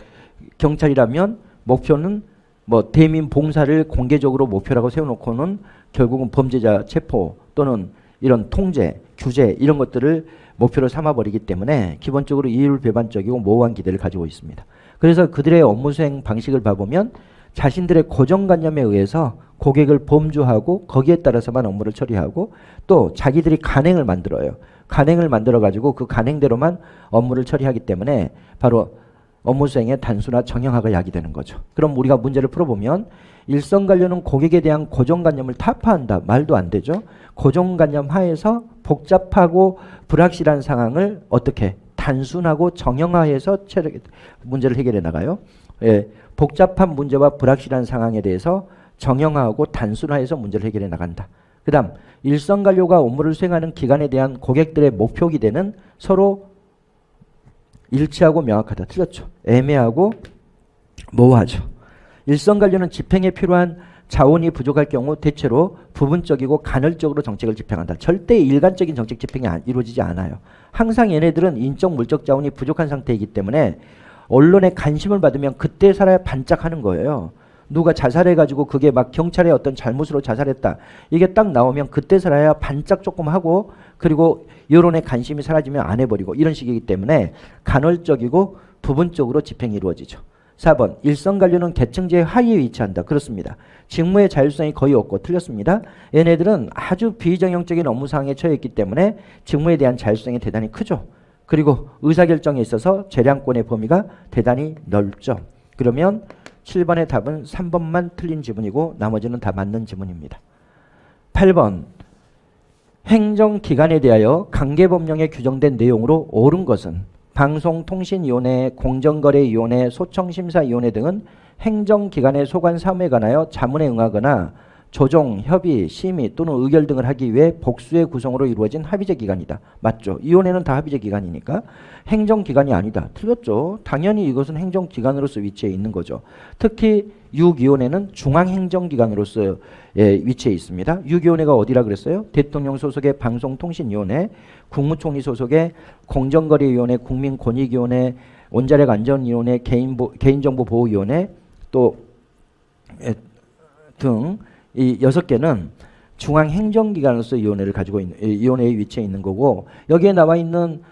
경찰이라면 목표는 뭐 대민 봉사를 공개적으로 목표라고 세워놓고는 결국은 범죄자 체포 또는 이런 통제, 규제 이런 것들을 목표로 삼아버리기 때문에 기본적으로 이율배반적이고 모호한 기대를 가지고 있습니다. 그래서 그들의 업무 수행 방식을 봐보면 자신들의 고정관념에 의해서 고객을 범주하고 거기에 따라서만 업무를 처리하고, 또 자기들이 간행을 만들어요. 간행을 만들어가지고 그 간행대로만 업무를 처리하기 때문에 바로 업무 수행의 단순화 정형화가 야기되는 거죠. 그럼 우리가 문제를 풀어보면, 일성간료는 고객에 대한 고정관념을 타파한다. 말도 안 되죠. 고정관념 하에서 복잡하고 불확실한 상황을 어떻게 단순하고 정형화해서 문제를 해결해 나가요. 예, 복잡한 문제와 불확실한 상황에 대해서 정형화하고 단순화해서 문제를 해결해 나간다. 그 다음 일성간료가 업무를 수행하는 기간에 대한 고객들의 목표 기대는 서로 일치하고 명확하다. 틀렸죠. 애매하고 모호하죠. 일성간료는 집행에 필요한 자원이 부족할 경우 대체로 부분적이고 간헐적으로 정책을 집행한다. 절대 일관적인 정책 집행이 이루어지지 않아요. 항상 얘네들은 인적 물적 자원이 부족한 상태이기 때문에 언론에 관심을 받으면 그때 살아야 반짝하는 거예요. 누가 자살해가지고 그게 막 경찰의 어떤 잘못으로 자살했다. 이게 딱 나오면 그때 살아야 반짝 조금 하고, 그리고 여론의 관심이 사라지면 안 해버리고, 이런 식이기 때문에 간헐적이고 부분적으로 집행이 이루어지죠. 4번 일성간료는 계층제 하위에 위치한다. 그렇습니다. 직무의 자율성이 거의 없고, 틀렸습니다. 얘네들은 아주 비정형적인 업무 상황에 처해 있기 때문에 직무에 대한 자율성이 대단히 크죠. 그리고 의사결정에 있어서 재량권의 범위가 대단히 넓죠. 그러면 7번의 답은 3번만 틀린 지문이고 나머지는 다 맞는 지문입니다. 8번 행정기관에 대하여 관계법령에 규정된 내용으로 옳은 것은, 방송통신위원회, 공정거래위원회, 소청심사위원회 등은 행정기관의 소관 사무에 관하여 자문에 응하거나 조정, 협의, 심의 또는 의결 등을 하기 위해 복수의 구성으로 이루어진 합의제 기관이다. 맞죠? 위원회는 다 합의제 기관이니까 행정기관이 아니다. 틀렸죠? 당연히 이것은 행정기관으로서 위치해 있는 거죠. 특히 유기원회는 중앙행정기관으로서 위치해 있습니다. 유기원회가 어디라 그랬어요? 대통령 소속의 방송통신위원회, 국무총리 소속의 공정거래위원회, 국민권익위원회, 원자력안전위원회, 개인정보보호위원회 또 등 이 6개는 중앙행정기관으로서 위원회를 가지고 있는 위원회에 위치해 있는 거고 여기에 나와 있는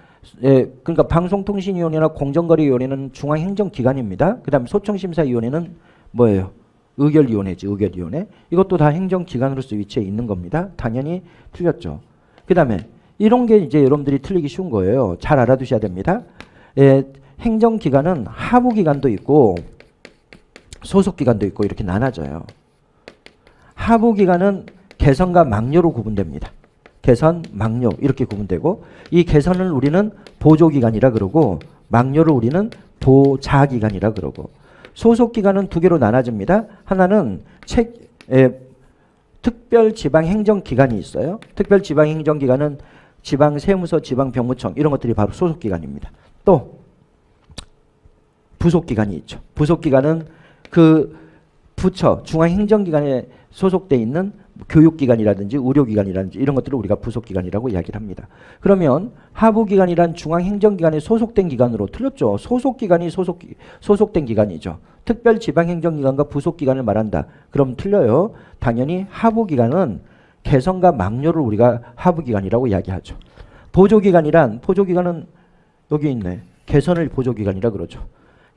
그러니까 방송통신위원회나 공정거래위원회는 중앙행정기관입니다. 그 다음에 소청심사위원회는 뭐예요? 의결위원회지. 의결위원회. 이것도 다 행정기관으로서 위치해 있는 겁니다. 당연히 틀렸죠. 그 다음에 이런 게 이제 여러분들이 틀리기 쉬운 거예요. 잘 알아두셔야 됩니다. 행정기관은 하부기관도 있고 소속기관도 있고 이렇게 나눠져요. 하부기관은 개선과 막료로 구분됩니다. 개선, 막료 이렇게 구분되고 이 개선을 우리는 보조기관이라 그러고 막료를 우리는 보좌기관이라 그러고 소속기관은 두 개로 나눠집니다. 하나는 특별지방행정기관이 있어요. 특별지방행정기관은 지방세무서, 지방병무청 이런 것들이 바로 소속기관입니다. 또 부속기관이 있죠. 부속기관은 그 부처, 중앙행정기관에 소속돼 있는 교육기관이라든지 의료기관이라든지 이런 것들을 우리가 부속기관이라고 이야기를 합니다. 그러면 하부기관이란 중앙행정기관에 소속된 기관으로 틀렸죠. 소속기관이 소속된 기관이죠. 특별지방행정기관과 부속기관을 말한다. 그럼 틀려요. 당연히 하부기관은 개선과 막료를 우리가 하부기관이라고 이야기하죠. 보조기관은 여기 있네. 개선을 보조기관이라 그러죠.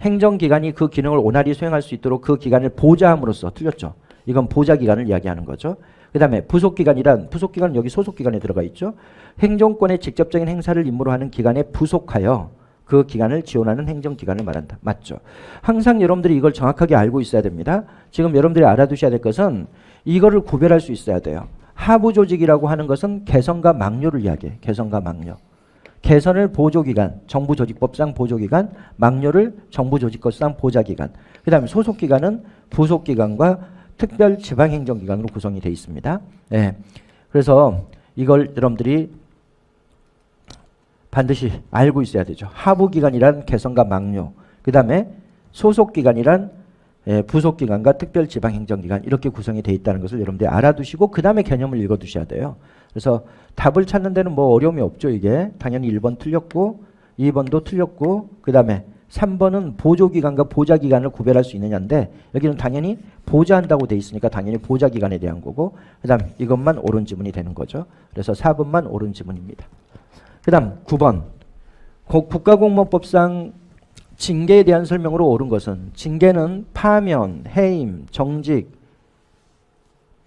행정기관이 그 기능을 원활히 수행할 수 있도록 그 기관을 보좌함으로써 틀렸죠. 이건 보좌기관을 이야기하는 거죠. 그 다음에 부속기관은 여기 소속기관에 들어가 있죠. 행정권의 직접적인 행사를 임무로 하는 기관에 부속하여 그 기관을 지원하는 행정기관을 말한다. 맞죠? 항상 여러분들이 이걸 정확하게 알고 있어야 됩니다. 지금 여러분들이 알아두셔야 될 것은 이거를 구별할 수 있어야 돼요. 하부조직이라고 하는 것은 개선과 막료를 이야기해요. 개선과 막료. 개선을 보조기관, 정부조직법상 보조기관, 막료를 정부조직법상 보좌기관. 그 다음에 소속기관은 부속기관과 특별지방행정기관으로 구성이 되어 있습니다. 그래서 이걸 여러분들이 반드시 알고 있어야 되죠. 하부기관이란 개선과 막료, 그 다음에 소속기관이란 부속기관과 특별지방행정기관 이렇게 구성이 되어 있다는 것을 여러분들이 알아두시고 그 다음에 개념을 읽어두셔야 돼요. 그래서 답을 찾는 데는 뭐 어려움이 없죠. 이게 당연히 1번 틀렸고 2번도 틀렸고 그 다음에 3번은 보조기관과 보좌기관을 구별할 수 있느냐인데 여기는 당연히 보좌한다고 돼 있으니까 당연히 보좌기관에 대한 거고 그 다음 이것만 옳은 지문이 되는 거죠. 그래서 4번만 옳은 지문입니다. 그 다음 9번 국가공무원법상 징계에 대한 설명으로 옳은 것은 징계는 파면, 해임, 정직,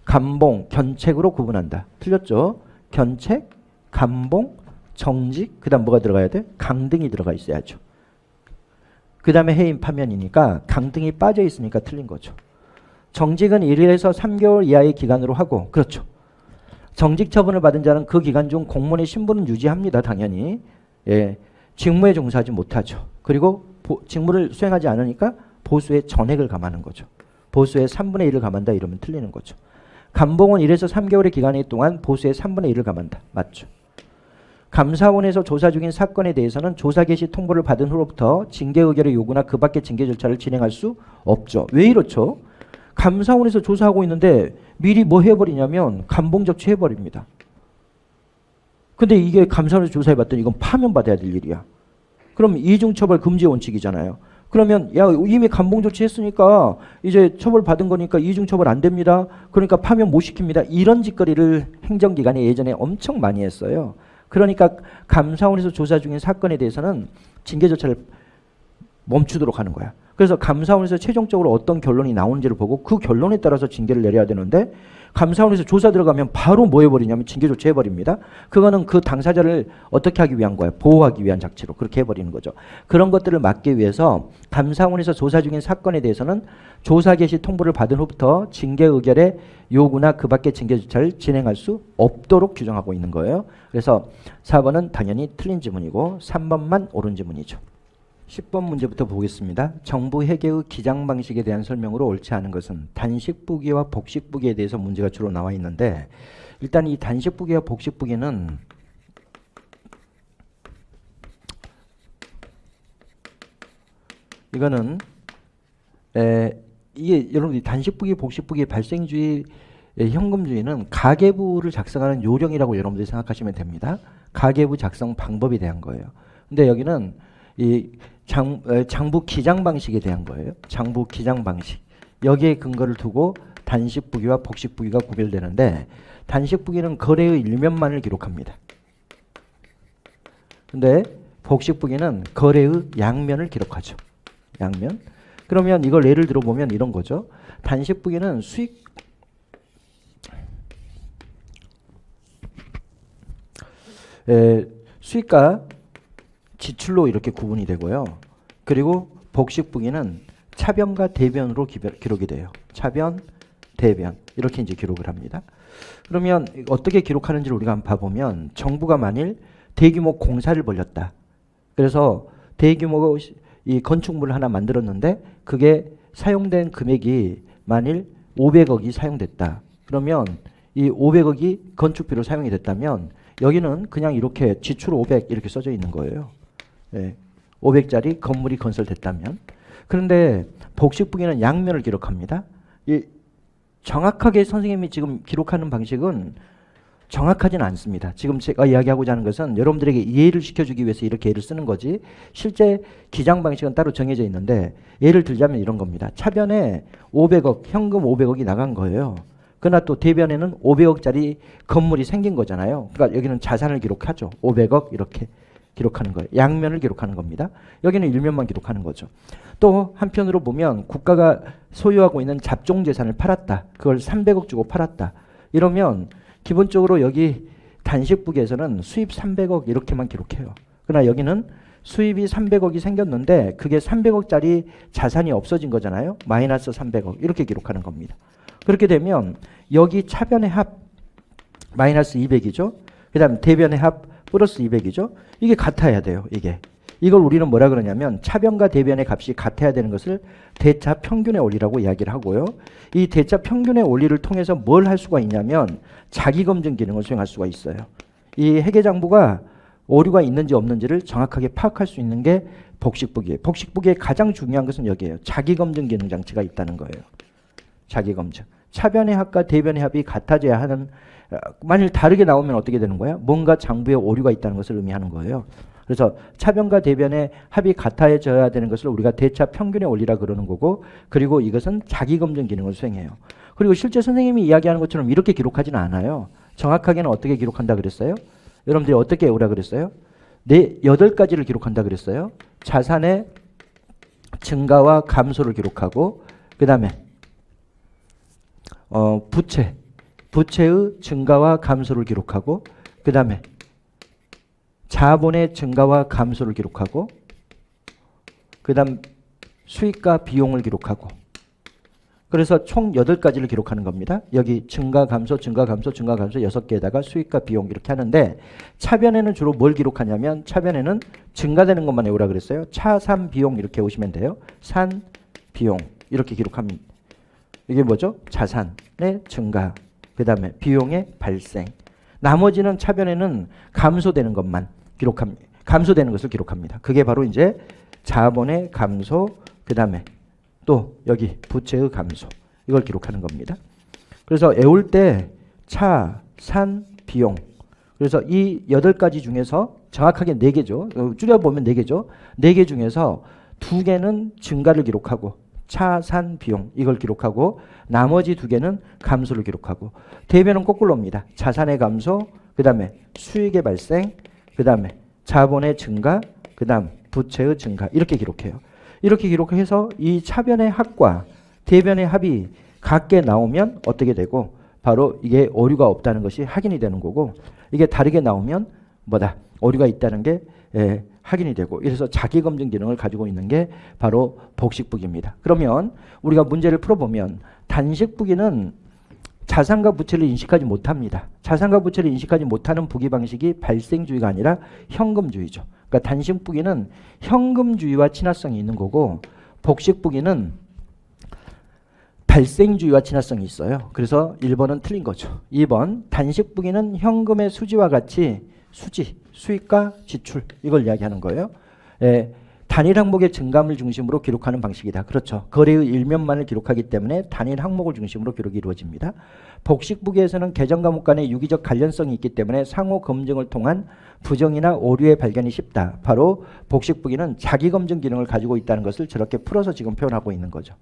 감봉, 견책으로 구분한다. 틀렸죠? 견책, 감봉, 정직, 그 다음 뭐가 들어가야 돼? 강등이 들어가 있어야죠. 그 다음에 해임, 파면이니까 강등이 빠져 있으니까 틀린 거죠. 정직은 1일에서 3개월 이하의 기간으로 하고 그렇죠. 정직 처분을 받은 자는 그 기간 중 공무원의 신분은 유지합니다. 당연히. 직무에 종사하지 못하죠. 그리고 직무를 수행하지 않으니까 보수의 전액을 감하는 거죠. 보수의 3분의 1을 감한다 이러면 틀리는 거죠. 감봉은 1에서 3개월의 기간 동안 보수의 3분의 1을 감한다. 맞죠. 감사원에서 조사 중인 사건에 대해서는 조사 개시 통보를 받은 후로부터 징계 의결의 요구나 그 밖의 징계 절차를 진행할 수 없죠. 왜 이렇죠? 감사원에서 조사하고 있는데 미리 뭐 해버리냐면 감봉 적치해버립니다. 근데 이게 감사원에서 조사해봤더니 이건 파면받아야 될 일이야. 그럼 이중처벌 금지 원칙이잖아요. 그러면 야 이미 감봉 조치했으니까 이제 처벌받은 거니까 이중처벌 안 됩니다. 그러니까 파면 못 시킵니다. 이런 짓거리를 행정기관이 예전에 엄청 많이 했어요. 그러니까 감사원에서 조사 중인 사건에 대해서는 징계 절차를 멈추도록 하는 거야. 그래서 감사원에서 최종적으로 어떤 결론이 나오는지를 보고 그 결론에 따라서 징계를 내려야 되는데 감사원에서 조사 들어가면 바로 뭐 해버리냐면 징계 조치해버립니다. 그거는 그 당사자를 어떻게 하기 위한 거예요? 보호하기 위한 장치로 그렇게 해버리는 거죠. 그런 것들을 막기 위해서 감사원에서 조사 중인 사건에 대해서는 조사 개시 통보를 받은 후부터 징계 의결의 요구나 그 밖의 징계 조치를 진행할 수 없도록 규정하고 있는 거예요. 그래서 4번은 당연히 틀린 지문이고 3번만 옳은 지문이죠. 10번 문제부터 보겠습니다. 정부 회계의 기장 방식에 대한 설명으로 옳지 않은 것은 단식부기와 복식부기에 대해서 문제가 주로 나와 있는데, 일단 이 단식부기와 복식부기는 이거는 이게 여러분들이 단식부기, 복식부기, 발생주의, 현금주의는 가계부를 작성하는 요령이라고 여러분들이 생각하시면 됩니다. 가계부 작성 방법에 대한 거예요. 근데 여기는 이 장부 기장 방식에 대한 거예요. 장부 기장 방식. 여기에 근거를 두고 단식부기와 복식부기가 구별되는데, 단식부기는 거래의 일면만을 기록합니다. 근데 복식부기는 거래의 양면을 기록하죠. 양면. 그러면 이걸 예를 들어보면 이런 거죠. 단식부기는 수익과 지출로 이렇게 구분이 되고요. 그리고 복식부기는 차변과 대변으로 기록이 돼요. 차변, 대변 이렇게 이제 기록을 합니다. 그러면 어떻게 기록하는지를 우리가 한번 봐보면, 정부가 만일 대규모 공사를 벌였다. 그래서 대규모 이 건축물을 하나 만들었는데 그게 사용된 금액이 만일 500억이 사용됐다. 그러면 이 500억이 건축비로 사용이 됐다면 여기는 그냥 이렇게 지출 500 이렇게 써져 있는 거예요. 500짜리 건물이 건설됐다면. 그런데 복식부기는 양면을 기록합니다. 정확하게 선생님이 지금 기록하는 방식은 정확하지는 않습니다. 지금 제가 이야기하고자 하는 것은 여러분들에게 이해를 시켜주기 위해서 이렇게 예를 쓰는 거지, 실제 기장 방식은 따로 정해져 있는데, 예를 들자면 이런 겁니다. 차변에 500억, 현금 500억이 나간 거예요. 그러나 또 대변에는 500억짜리 건물이 생긴 거잖아요. 그러니까 여기는 자산을 기록하죠. 500억 이렇게 기록하는 거예요. 양면을 기록하는 겁니다. 여기는 일면만 기록하는 거죠. 또 한편으로 보면 국가가 소유하고 있는 잡종재산을 팔았다. 그걸 300억 주고 팔았다. 이러면 기본적으로 여기 단식부기에서는 수입 300억 이렇게만 기록해요. 그러나 여기는 수입이 300억이 생겼는데 그게 300억짜리 자산이 없어진 거잖아요. 마이너스 300억 이렇게 기록하는 겁니다. 그렇게 되면 여기 차변의 합 마이너스 200이죠. 그 다음 대변의 합 플러스 200이죠. 이게 같아야 돼요. 이걸 우리는 뭐라 그러냐면 차변과 대변의 값이 같아야 되는 것을 대차 평균의 원리라고 이야기를 하고요. 이 대차 평균의 원리를 통해서 뭘 할 수가 있냐면 자기검증 기능을 수행할 수가 있어요. 이 회계장부가 오류가 있는지 없는지를 정확하게 파악할 수 있는 게 복식부기예요. 복식부기의 가장 중요한 것은 여기에요. 자기검증 기능 장치가 있다는 거예요. 자기검증. 차변의 합과 대변의 합이 같아져야 하는, 만일 다르게 나오면 어떻게 되는 거야? 뭔가 장부에 오류가 있다는 것을 의미하는 거예요. 그래서 차변과 대변의 합이 같아져야 되는 것을 우리가 대차 평균의 원리라 그러는 거고, 그리고 이것은 자기검증 기능을 수행해요. 그리고 실제 선생님이 이야기하는 것처럼 이렇게 기록하지는 않아요. 정확하게는 어떻게 기록한다 그랬어요? 여러분들이 어떻게 외우라 그랬어요? 8가지를 기록한다 그랬어요. 자산의 증가와 감소를 기록하고, 그 다음에 부채의 증가와 감소를 기록하고, 그 다음에 자본의 증가와 감소를 기록하고, 그 다음 수익과 비용을 기록하고, 그래서 총 8가지를 기록하는 겁니다. 여기 증가, 감소, 증가, 감소, 증가, 감소 6개에다가 수익과 비용 이렇게 하는데, 차변에는 주로 뭘 기록하냐면 차변에는 증가되는 것만 외우라 그랬어요. 차, 산, 비용 이렇게 오시면 돼요. 산, 비용 이렇게 기록합니다. 이게 뭐죠? 자산의 증가, 그 다음에 비용의 발생. 나머지는 차변에는 감소되는 것만 기록합니다. 감소되는 것을 기록합니다. 그게 바로 이제 자본의 감소, 그 다음에 또 여기 부채의 감소, 이걸 기록하는 겁니다. 그래서 외울 때 차, 산, 비용. 그래서 이 8가지 중에서 정확하게 4개죠. 줄여보면 4개죠. 4개 중에서 2개는 증가를 기록하고, 차, 산, 비용 이걸 기록하고, 나머지 2개는 감소를 기록하고, 대변은 거꾸로입니다. 자산의 감소, 그 다음에 수익의 발생, 그 다음에 자본의 증가, 그 다음 부채의 증가 이렇게 기록해요. 이렇게 기록해서 이 차변의 합과 대변의 합이 같게 나오면 어떻게 되고, 바로 이게 오류가 없다는 것이 확인이 되는 거고, 이게 다르게 나오면 뭐다? 오류가 있다는 게 확인이 되고, 그래서 자기검증 기능을 가지고 있는 게 바로 복식부기입니다. 그러면 우리가 문제를 풀어보면 단식부기는 자산과 부채를 인식하지 못합니다. 자산과 부채를 인식하지 못하는 부기 방식이 발생주의가 아니라 현금주의죠. 그러니까 단식부기는 현금주의와 친화성이 있는 거고 복식부기는 발생주의와 친화성이 있어요. 그래서 1번은 틀린 거죠. 2번 단식부기는 현금의 수지와 같이 수지, 수익과 지출 이걸 이야기하는 거예요. 예, 단일 항목의 증감을 중심으로 기록하는 방식이다. 그렇죠. 거래의 일면만을 기록하기 때문에 단일 항목을 중심으로 기록이 이루어집니다. 복식부기에서는 계정 과목 간의 유기적 관련성이 있기 때문에 상호 검증을 통한 부정이나 오류의 발견이 쉽다. 바로 복식부기는 자기검증 기능을 가지고 있다는 것을 저렇게 풀어서 지금 표현하고 있는 거죠.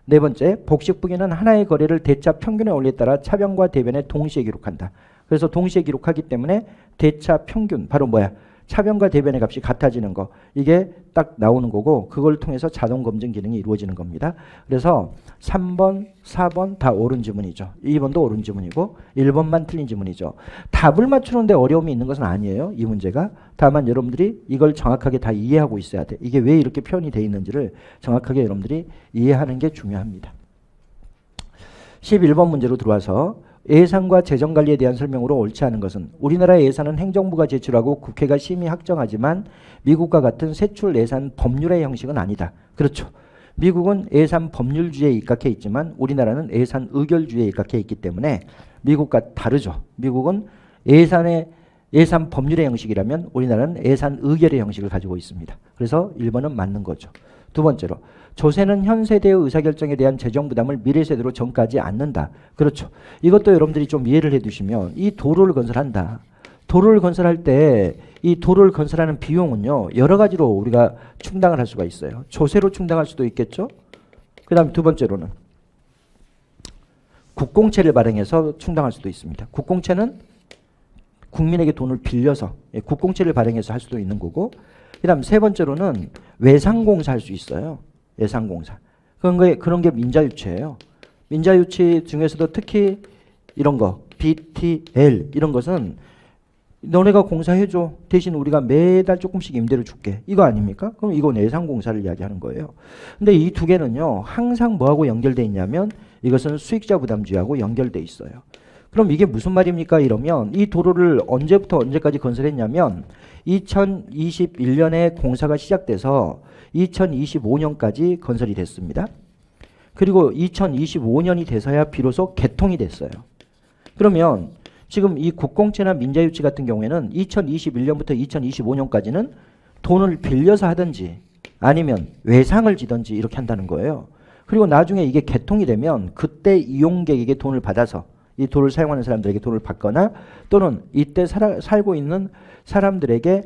네 번째, 복식부기는 하나의 거래를 대차 평균의 원리에 따라 차변과 대변에 동시에 기록한다. 그래서 동시에 기록하기 때문에 대차 평균, 바로 뭐야? 차변과 대변의 값이 같아지는 거. 이게 딱 나오는 거고 그걸 통해서 자동 검증 기능이 이루어지는 겁니다. 그래서 3번, 4번 다 옳은 지문이죠. 2번도 옳은 지문이고 1번만 틀린 지문이죠. 답을 맞추는데 어려움이 있는 것은 아니에요. 이 문제가. 다만 여러분들이 이걸 정확하게 다 이해하고 있어야 돼. 이게 왜 이렇게 표현이 되어 있는지를 정확하게 여러분들이 이해하는 게 중요합니다. 11번 문제로 들어와서 예산과 재정관리에 대한 설명으로 옳지 않은 것은 우리나라의 예산은 행정부가 제출하고 국회가 심의 확정하지만 미국과 같은 세출 예산 법률의 형식은 아니다. 그렇죠. 미국은 예산 법률주의에 입각해 있지만 우리나라는 예산 의결주의에 입각해 있기 때문에 미국과 다르죠. 미국은 예산 법률의 형식이라면 우리나라는 예산 의결의 형식을 가지고 있습니다. 그래서 1번은 맞는 거죠. 두 번째로 조세는 현 세대의 의사결정에 대한 재정 부담을 미래 세대로 전가하지 않는다. 그렇죠. 이것도 여러분들이 좀 이해를 해두시면 이 도로를 건설한다. 도로를 건설할 때 이 도로를 건설하는 비용은요. 여러 가지로 우리가 충당을 할 수가 있어요. 조세로 충당할 수도 있겠죠. 그 다음에 두 번째로는 국공채를 발행해서 충당할 수도 있습니다. 국공채는 국민에게 돈을 빌려서 국공채를 발행해서 할 수도 있는 거고 그 다음 세 번째로는 외상공사 할 수 있어요. 예산공사. 그런 게 민자유치예요. 민자유치 중에서도 특히 이런 거 BTL 이런 것은 너네가 공사해줘. 대신 우리가 매달 조금씩 임대료 줄게. 이거 아닙니까? 그럼 이건 예산공사를 이야기하는 거예요. 근데 이 두 개는요. 항상 뭐하고 연결돼 있냐면 이것은 수익자 부담주의하고 연결돼 있어요. 그럼 이게 무슨 말입니까? 이러면 이 도로를 언제부터 언제까지 건설했냐면 2021년에 공사가 시작돼서 2025년까지 건설이 됐습니다. 그리고 2025년이 돼서야 비로소 개통이 됐어요. 그러면 지금 이 국공채나 민자유치 같은 경우에는 2021년부터 2025년까지는 돈을 빌려서 하든지 아니면 외상을 지든지 이렇게 한다는 거예요. 그리고 나중에 이게 개통이 되면 그때 이용객에게 돈을 받아서 이 도를 사용하는 사람들에게 돈을 받거나 또는 이때 살고 있는 사람들에게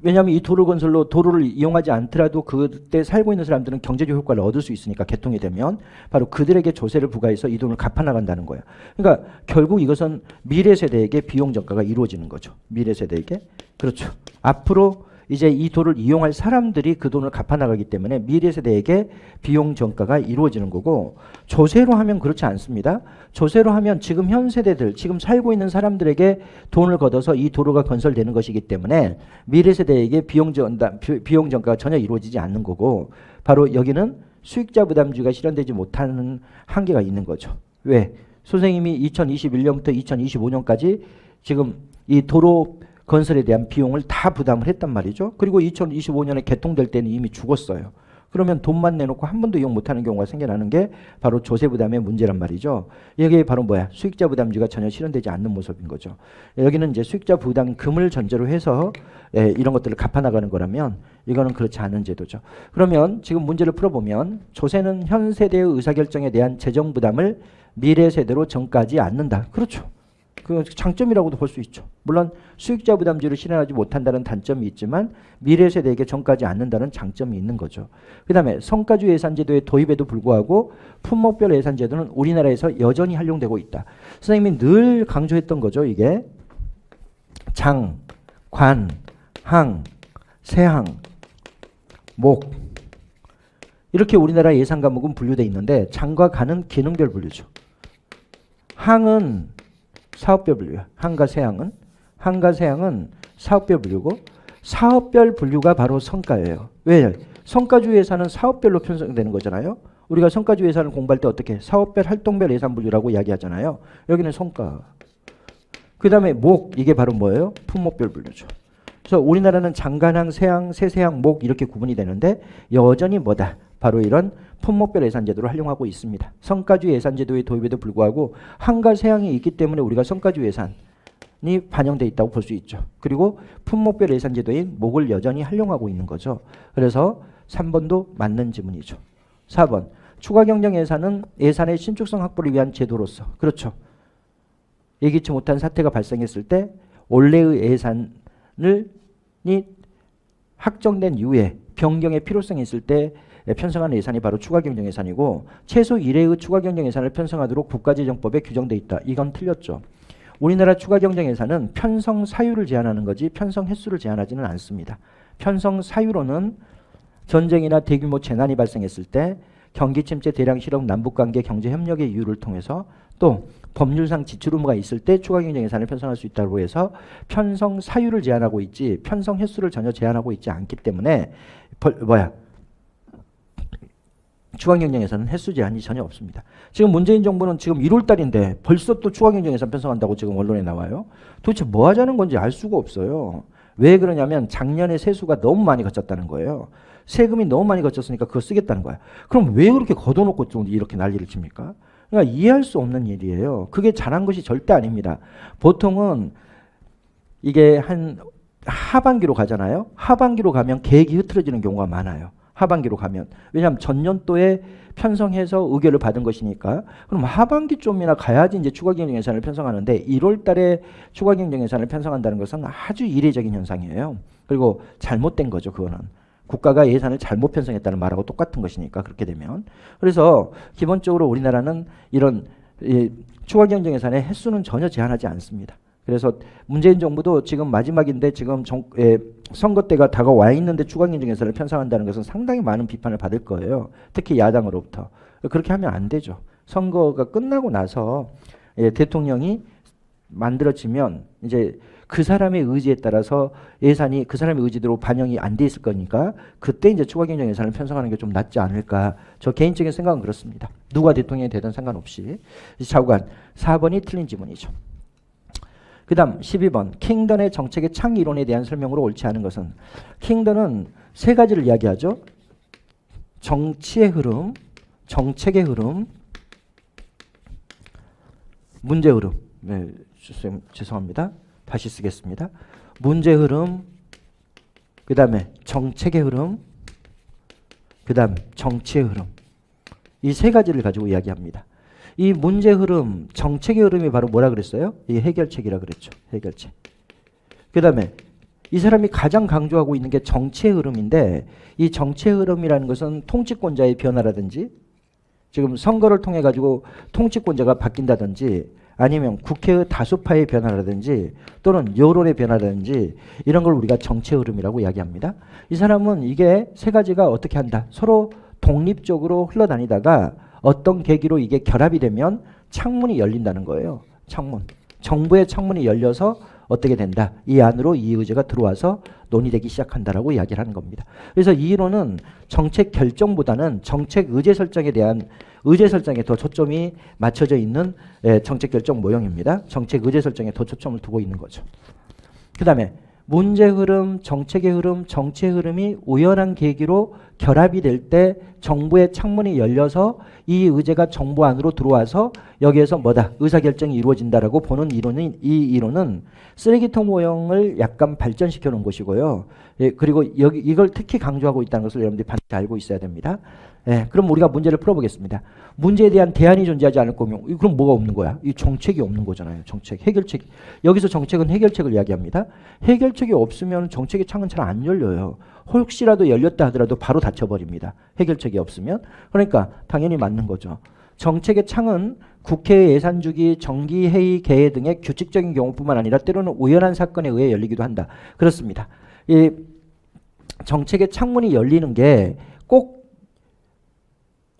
왜냐하면 이 도로 건설로 도로를 이용하지 않더라도 그때 살고 있는 사람들은 경제적 효과를 얻을 수 있으니까 개통이 되면 바로 그들에게 조세를 부과해서 이 돈을 갚아나간다는 거예요. 그러니까 결국 이것은 미래 세대에게 비용 전가가 이루어지는 거죠. 미래 세대에게. 그렇죠. 앞으로 이제 이 도를 이용할 사람들이 그 돈을 갚아나가기 때문에 미래 세대에게 비용 전가가 이루어지는 거고 조세로 하면 그렇지 않습니다. 조세로 하면 지금 현 세대들, 지금 살고 있는 사람들에게 돈을 걷어서 이 도로가 건설되는 것이기 때문에 미래 세대에게 비용 전가가 전혀 이루어지지 않는 거고 바로 여기는 수익자 부담주의가 실현되지 못하는 한계가 있는 거죠. 왜? 선생님이 2021년부터 2025년까지 지금 이 도로 건설에 대한 비용을 다 부담을 했단 말이죠. 그리고 2025년에 개통될 때는 이미 죽었어요. 그러면 돈만 내놓고 한 번도 이용 못하는 경우가 생겨나는 게 바로 조세 부담의 문제란 말이죠. 이게 바로 뭐야? 수익자 부담주의가 전혀 실현되지 않는 모습인 거죠. 여기는 이제 수익자 부담금을 전제로 해서 이런 것들을 갚아나가는 거라면 이거는 그렇지 않은 제도죠. 그러면 지금 문제를 풀어보면 조세는 현 세대의 의사결정에 대한 재정 부담을 미래 세대로 전가하지 않는다. 그렇죠. 그 장점이라고도 볼 수 있죠. 물론 수익자 부담주의를 실현하지 못한다는 단점이 있지만 미래 세대에게 전가하지 않는다는 장점이 있는 거죠. 그 다음에 성과주의 예산제도의 도입에도 불구하고 품목별 예산제도는 우리나라에서 여전히 활용되고 있다. 선생님이 늘 강조했던 거죠. 이게 장, 관, 항, 세항, 목 이렇게 우리나라 예산 과목은 분류되어 있는데 장과 관은 기능별 분류죠. 항은 사업별 분류야. 항과 세항은 사업별 분류고 사업별 분류가 바로 성과예요. 왜? 성과주의 예산은 사업별로 편성되는 거잖아요. 우리가 성과주의 예산을 공부할 때 어떻게 사업별, 활동별 예산 분류라고 이야기하잖아요. 여기는 성과. 그 다음에 목, 이게 바로 뭐예요? 품목별 분류죠. 그래서 우리나라는 장관항, 세항, 세세항, 목 이렇게 구분이 되는데 여전히 뭐다? 바로 이런 품목별 예산제도를 활용하고 있습니다. 성과주의 예산제도의 도입에도 불구하고 항과 세항이 있기 때문에 우리가 성과주의 예산이 반영돼 있다고 볼 수 있죠. 그리고 품목별 예산제도인 목을 여전히 활용하고 있는 거죠. 그래서 3번도 맞는 지문이죠. 4번 추가경정 예산은 예산의 신축성 확보를 위한 제도로서 그렇죠. 예기치 못한 사태가 발생했을 때 원래의 예산이 확정된 이후에 변경의 필요성이 있을 때 편성하는 예산이 바로 추가경정 예산이고 최소 1회의 추가경정 예산을 편성하도록 국가재정법에 규정돼 있다. 이건 틀렸죠. 우리나라 추가경정 예산은 편성 사유를 제한하는 거지 편성 횟수를 제한하지는 않습니다. 편성 사유로는 전쟁이나 대규모 재난이 발생했을 때 경기 침체, 대량 실업, 남북관계, 경제 협력의 이유를 통해서 또 법률상 지출 의무가 있을 때 추가경정 예산을 편성할 수 있다고 해서 편성 사유를 제한하고 있지 편성 횟수를 전혀 제한하고 있지 않기 때문에 추가경정 예산은 횟수 제한이 전혀 없습니다. 지금 문재인 정부는 지금 1월 달인데 벌써 또 추가경정 예산 편성한다고 지금 언론에 나와요. 도대체 뭐 하자는 건지 알 수가 없어요. 왜 그러냐면 작년에 세수가 너무 많이 거쳤다는 거예요. 세금이 너무 많이 거쳤으니까 그거 쓰겠다는 거야. 그럼 왜 그렇게 걷어놓고 좀 이렇게 난리를 칩니까? 그러니까 이해할 수 없는 일이에요. 그게 잘한 것이 절대 아닙니다. 보통은 이게 한 하반기로 가잖아요. 하반기로 가면 계획이 흐트러지는 경우가 많아요. 하반기로 가면. 왜냐하면 전년도에 편성해서 의결을 받은 것이니까. 그럼 하반기 좀이나 가야지 이제 추가경정 예산을 편성하는데 1월 달에 추가경정 예산을 편성한다는 것은 아주 이례적인 현상이에요. 그리고 잘못된 거죠. 그거는. 국가가 예산을 잘못 편성했다는 말하고 똑같은 것이니까 그렇게 되면. 그래서 기본적으로 우리나라는 이런 추가경정 예산의 횟수는 전혀 제한하지 않습니다. 그래서 문재인 정부도 지금 마지막인데 지금 선거 때가 다가와 있는데 추가경정 예산을 편성한다는 것은 상당히 많은 비판을 받을 거예요. 특히 야당으로부터. 그렇게 하면 안 되죠. 선거가 끝나고 나서 대통령이 만들어지면 이제 그 사람의 의지에 따라서 예산이 그 사람의 의지대로 반영이 안 돼 있을 거니까 그때 이제 추가경정 예산을 편성하는 게 좀 낫지 않을까. 저 개인적인 생각은 그렇습니다. 누가 대통령이 되든 상관없이. 좌우간 4번이 틀린 지문이죠. 그 다음 12번 킹던의 정책의 창이론에 대한 설명으로 옳지 않은 것은 킹던은 세 가지를 이야기하죠. 정치의 흐름, 정책의 흐름, 문제 흐름. 네, 선생님 죄송합니다. 다시 쓰겠습니다. 문제 흐름, 그 다음에 정책의 흐름, 그 다음 정치의 흐름. 이 세 가지를 가지고 이야기합니다. 이 문제 흐름, 정책의 흐름이 바로 뭐라 그랬어요? 이 해결책이라 그랬죠. 해결책. 그 다음에 이 사람이 가장 강조하고 있는 게 정치의 흐름인데 이 정치의 흐름이라는 것은 통치권자의 변화라든지 지금 선거를 통해 가지고 통치권자가 바뀐다든지 아니면 국회의 다수파의 변화라든지 또는 여론의 변화라든지 이런 걸 우리가 정치의 흐름이라고 이야기합니다. 이 사람은 이게 세 가지가 어떻게 한다. 서로 독립적으로 흘러다니다가 어떤 계기로 이게 결합이 되면 창문이 열린다는 거예요. 창문. 정부의 창문이 열려서 어떻게 된다. 이 안으로 이 의제가 들어와서 논의되기 시작한다라고 이야기를 하는 겁니다. 그래서 이 이론은 정책 결정보다는 정책 의제 설정에 대한 의제 설정에 더 초점이 맞춰져 있는 정책 결정 모형입니다. 정책 의제 설정에 더 초점을 두고 있는 거죠. 그 다음에 문제 흐름, 정책의 흐름, 정치의 흐름이 우연한 계기로 결합이 될 때 정부의 창문이 열려서 이 의제가 정부 안으로 들어와서 여기에서 뭐다? 의사결정이 이루어진다라고 보는 이론은 이 이론은 쓰레기통 모형을 약간 발전시켜 놓은 것이고요. 그리고 여기 이걸 특히 강조하고 있다는 것을 여러분들이 반드시 알고 있어야 됩니다. 그럼 우리가 문제를 풀어보겠습니다. 문제에 대한 대안이 존재하지 않을 거면 그럼 뭐가 없는 거야? 이 정책이 없는 거잖아요. 정책, 해결책. 여기서 정책은 해결책을 이야기합니다. 해결책이 없으면 정책의 창은 잘 안 열려요. 혹시라도 열렸다 하더라도 바로 닫혀버립니다. 해결책이 없으면. 그러니까 당연히 맞는 거죠. 정책의 창은 국회 예산주기, 정기회의 개회 등의 규칙적인 경우뿐만 아니라 때로는 우연한 사건에 의해 열리기도 한다. 그렇습니다. 이 정책의 창문이 열리는 게 꼭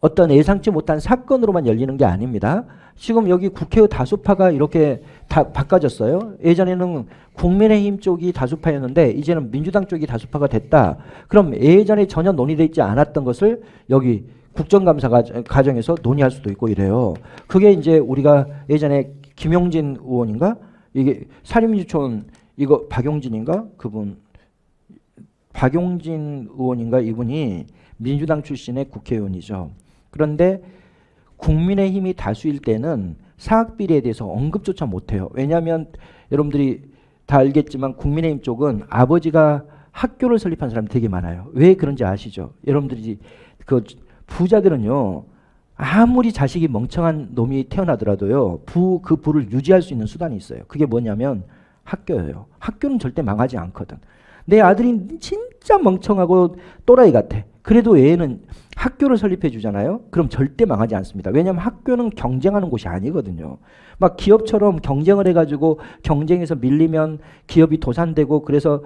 어떤 예상치 못한 사건으로만 열리는 게 아닙니다. 지금 여기 국회의 다수파가 이렇게 다 바꿔졌어요. 예전에는 국민의힘 쪽이 다수파였는데 이제는 민주당 쪽이 다수파가 됐다. 그럼 예전에 전혀 논의되어 있지 않았던 것을 여기 국정감사 과정에서 논의할 수도 있고 이래요. 그게 이제 우리가 예전에 김용진 의원인가? 이게 사립민주촌 이거 박용진인가? 그분 박용진 의원인가 이분이 민주당 출신의 국회의원이죠. 그런데 국민의힘이 다수일 때는 사학비리에 대해서 언급조차 못해요. 왜냐하면 여러분들이 다 알겠지만 국민의힘 쪽은 아버지가 학교를 설립한 사람이 되게 많아요. 왜 그런지 아시죠? 여러분들이 그 부자들은요. 아무리 자식이 멍청한 놈이 태어나더라도요. 그 부를 유지할 수 있는 수단이 있어요. 그게 뭐냐면 학교예요. 학교는 절대 망하지 않거든. 내 아들이 진짜 멍청하고 또라이 같아. 그래도 얘는 학교를 설립해 주잖아요. 그럼 절대 망하지 않습니다. 왜냐하면 학교는 경쟁하는 곳이 아니거든요. 막 기업처럼 경쟁을 해가지고 경쟁에서 밀리면 기업이 도산되고 그래서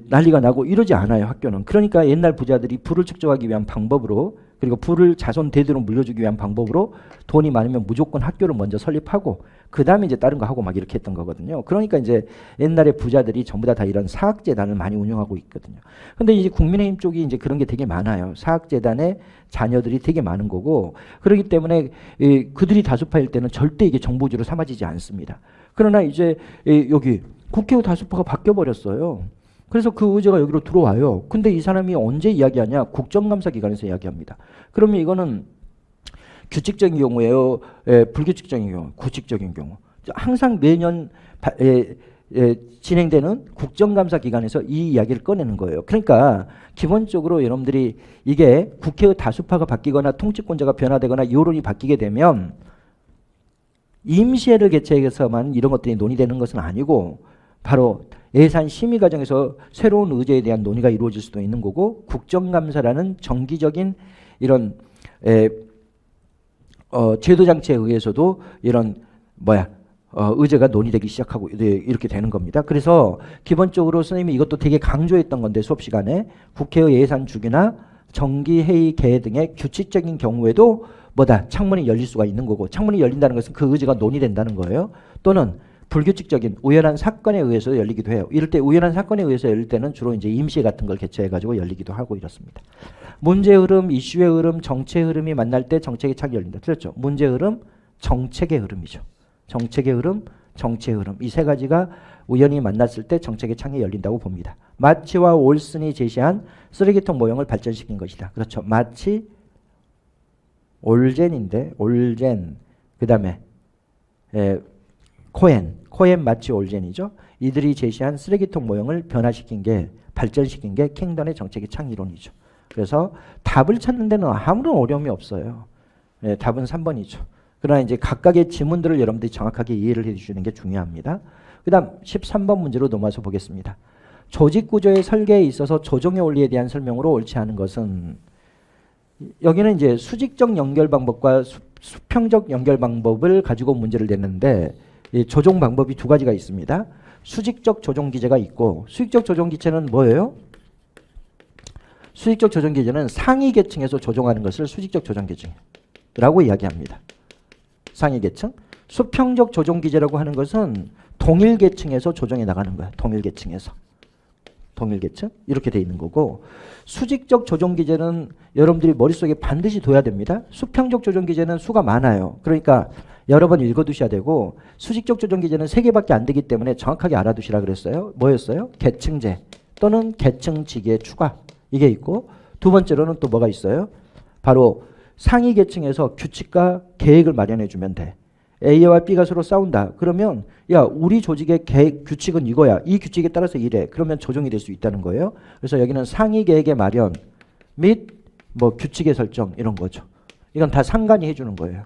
난리가 나고 이러지 않아요. 학교는. 그러니까 옛날 부자들이 부를 축적하기 위한 방법으로 그리고 부를 자손 대대로 물려주기 위한 방법으로 돈이 많으면 무조건 학교를 먼저 설립하고 그 다음에 이제 다른 거 하고 막 이렇게 했던 거거든요. 그러니까 이제 옛날에 부자들이 전부 다 이런 사학재단을 많이 운영하고 있거든요. 근데 이제 국민의힘 쪽이 이제 그런 게 되게 많아요. 사학재단에 자녀들이 되게 많은 거고 그렇기 때문에 그들이 다수파일 때는 절대 이게 정보주로 삼아지지 않습니다. 그러나 이제 여기 국회의 다수파가 바뀌어버렸어요. 그래서 그 의제가 여기로 들어와요. 근데 이 사람이 언제 이야기하냐? 국정감사 기관에서 이야기합니다. 그러면 이거는 규칙적인 경우예요? 불규칙적인 경우? 구칙적인 경우? 항상 매년 진행되는 국정감사 기관에서 이 이야기를 꺼내는 거예요. 그러니까 기본적으로 여러분들이 이게 국회의 다수파가 바뀌거나 통치권자가 변화되거나 여론이 바뀌게 되면 임시회를 개최해서만 이런 것들이 논의되는 것은 아니고 바로 예산 심의 과정에서 새로운 의제에 대한 논의가 이루어질 수도 있는 거고 국정감사라는 정기적인 이런 제도 장치에 의해서도 이런 의제가 논의되기 시작하고 이렇게 되는 겁니다. 그래서 기본적으로 선생님이 이것도 되게 강조했던 건데 수업 시간에 국회의 예산 주기나 정기 회의 개회 등의 규칙적인 경우에도 창문이 열릴 수가 있는 거고 창문이 열린다는 것은 그 의제가 논의된다는 거예요. 또는 불규칙적인 우연한 사건에 의해서 열리기도 해요. 이럴 때 우연한 사건에 의해서 열릴 때는 주로 이제 임시 같은 걸 개최해가지고 열리기도 하고 이렇습니다. 문제 흐름, 이슈의 흐름, 정책의 흐름이 만날 때 정책의 창이 열린다. 틀렸죠? 문제 흐름, 정책의 흐름이죠. 정책의 흐름, 정치의 흐름. 이 세 가지가 우연히 만났을 때 정책의 창이 열린다고 봅니다. 마치와 올슨이 제시한 쓰레기통 모형을 발전시킨 것이다. 그렇죠. 마치 올젠인데 올젠 그 다음에 코엔 마치 올젠이죠. 이들이 제시한 쓰레기통 모형을 변화시킨 게 발전시킨 게 킹던의 정책의 창 이론이죠. 그래서 답을 찾는 데는 아무런 어려움이 없어요. 답은 3번이죠. 그러나 이제 각각의 지문들을 여러분들이 정확하게 이해를 해주시는 게 중요합니다. 그 다음 13번 문제로 넘어가서 보겠습니다. 조직구조의 설계에 있어서 조정의 원리에 대한 설명으로 옳지 않은 것은 여기는 이제 수직적 연결 방법과 수평적 연결 방법을 가지고 문제를 냈는데 이 조종 방법이 두 가지가 있습니다. 수직적 조종 기제가 있고 수직적 조종 기제는 뭐예요? 수직적 조종 기제는 상위 계층에서 조종하는 것을 수직적 조종 기제라고 이야기합니다. 상위 계층. 수평적 조종 기제라고 하는 것은 동일 계층에서 조정해 나가는 거야. 동일 계층에서. 동일 계층 이렇게 돼 있는 거고 수직적 조정 기제는 여러분들이 머릿속에 반드시 둬야 됩니다. 수평적 조정 기제는 수가 많아요. 그러니까 여러 번 읽어두셔야 되고 수직적 조정 기제는 3개밖에 안 되기 때문에 정확하게 알아두시라 그랬어요. 뭐였어요? 계층제 또는 계층지기의 추가 이게 있고 두 번째로는 또 뭐가 있어요? 바로 상위 계층에서 규칙과 계획을 마련해 주면 돼. A와 B가 서로 싸운다. 그러면 야 우리 조직의 규칙은 이거야. 이 규칙에 따라서 이래. 그러면 조정이 될 수 있다는 거예요. 그래서 여기는 상위 계획의 마련 및 규칙의 설정 이런 거죠. 이건 다 상관이 해주는 거예요.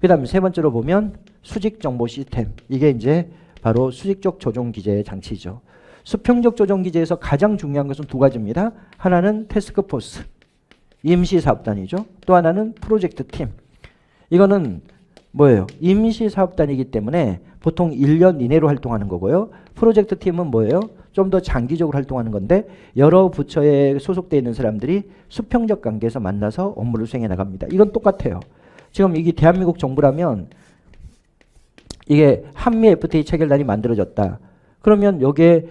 그 다음에 세 번째로 보면 수직 정보 시스템. 이게 이제 바로 수직적 조정 기제의 장치죠. 수평적 조정 기제에서 가장 중요한 것은 두 가지입니다. 하나는 태스크포스 임시사업단이죠. 또 하나는 프로젝트 팀. 이거는 뭐예요? 임시사업단이기 때문에 보통 1년 이내로 활동하는 거고요. 프로젝트 팀은 뭐예요? 좀 더 장기적으로 활동하는 건데 여러 부처에 소속되어 있는 사람들이 수평적 관계에서 만나서 업무를 수행해 나갑니다. 이건 똑같아요. 지금 이게 대한민국 정부라면 이게 한미 FTA 체결단이 만들어졌다. 그러면 여기에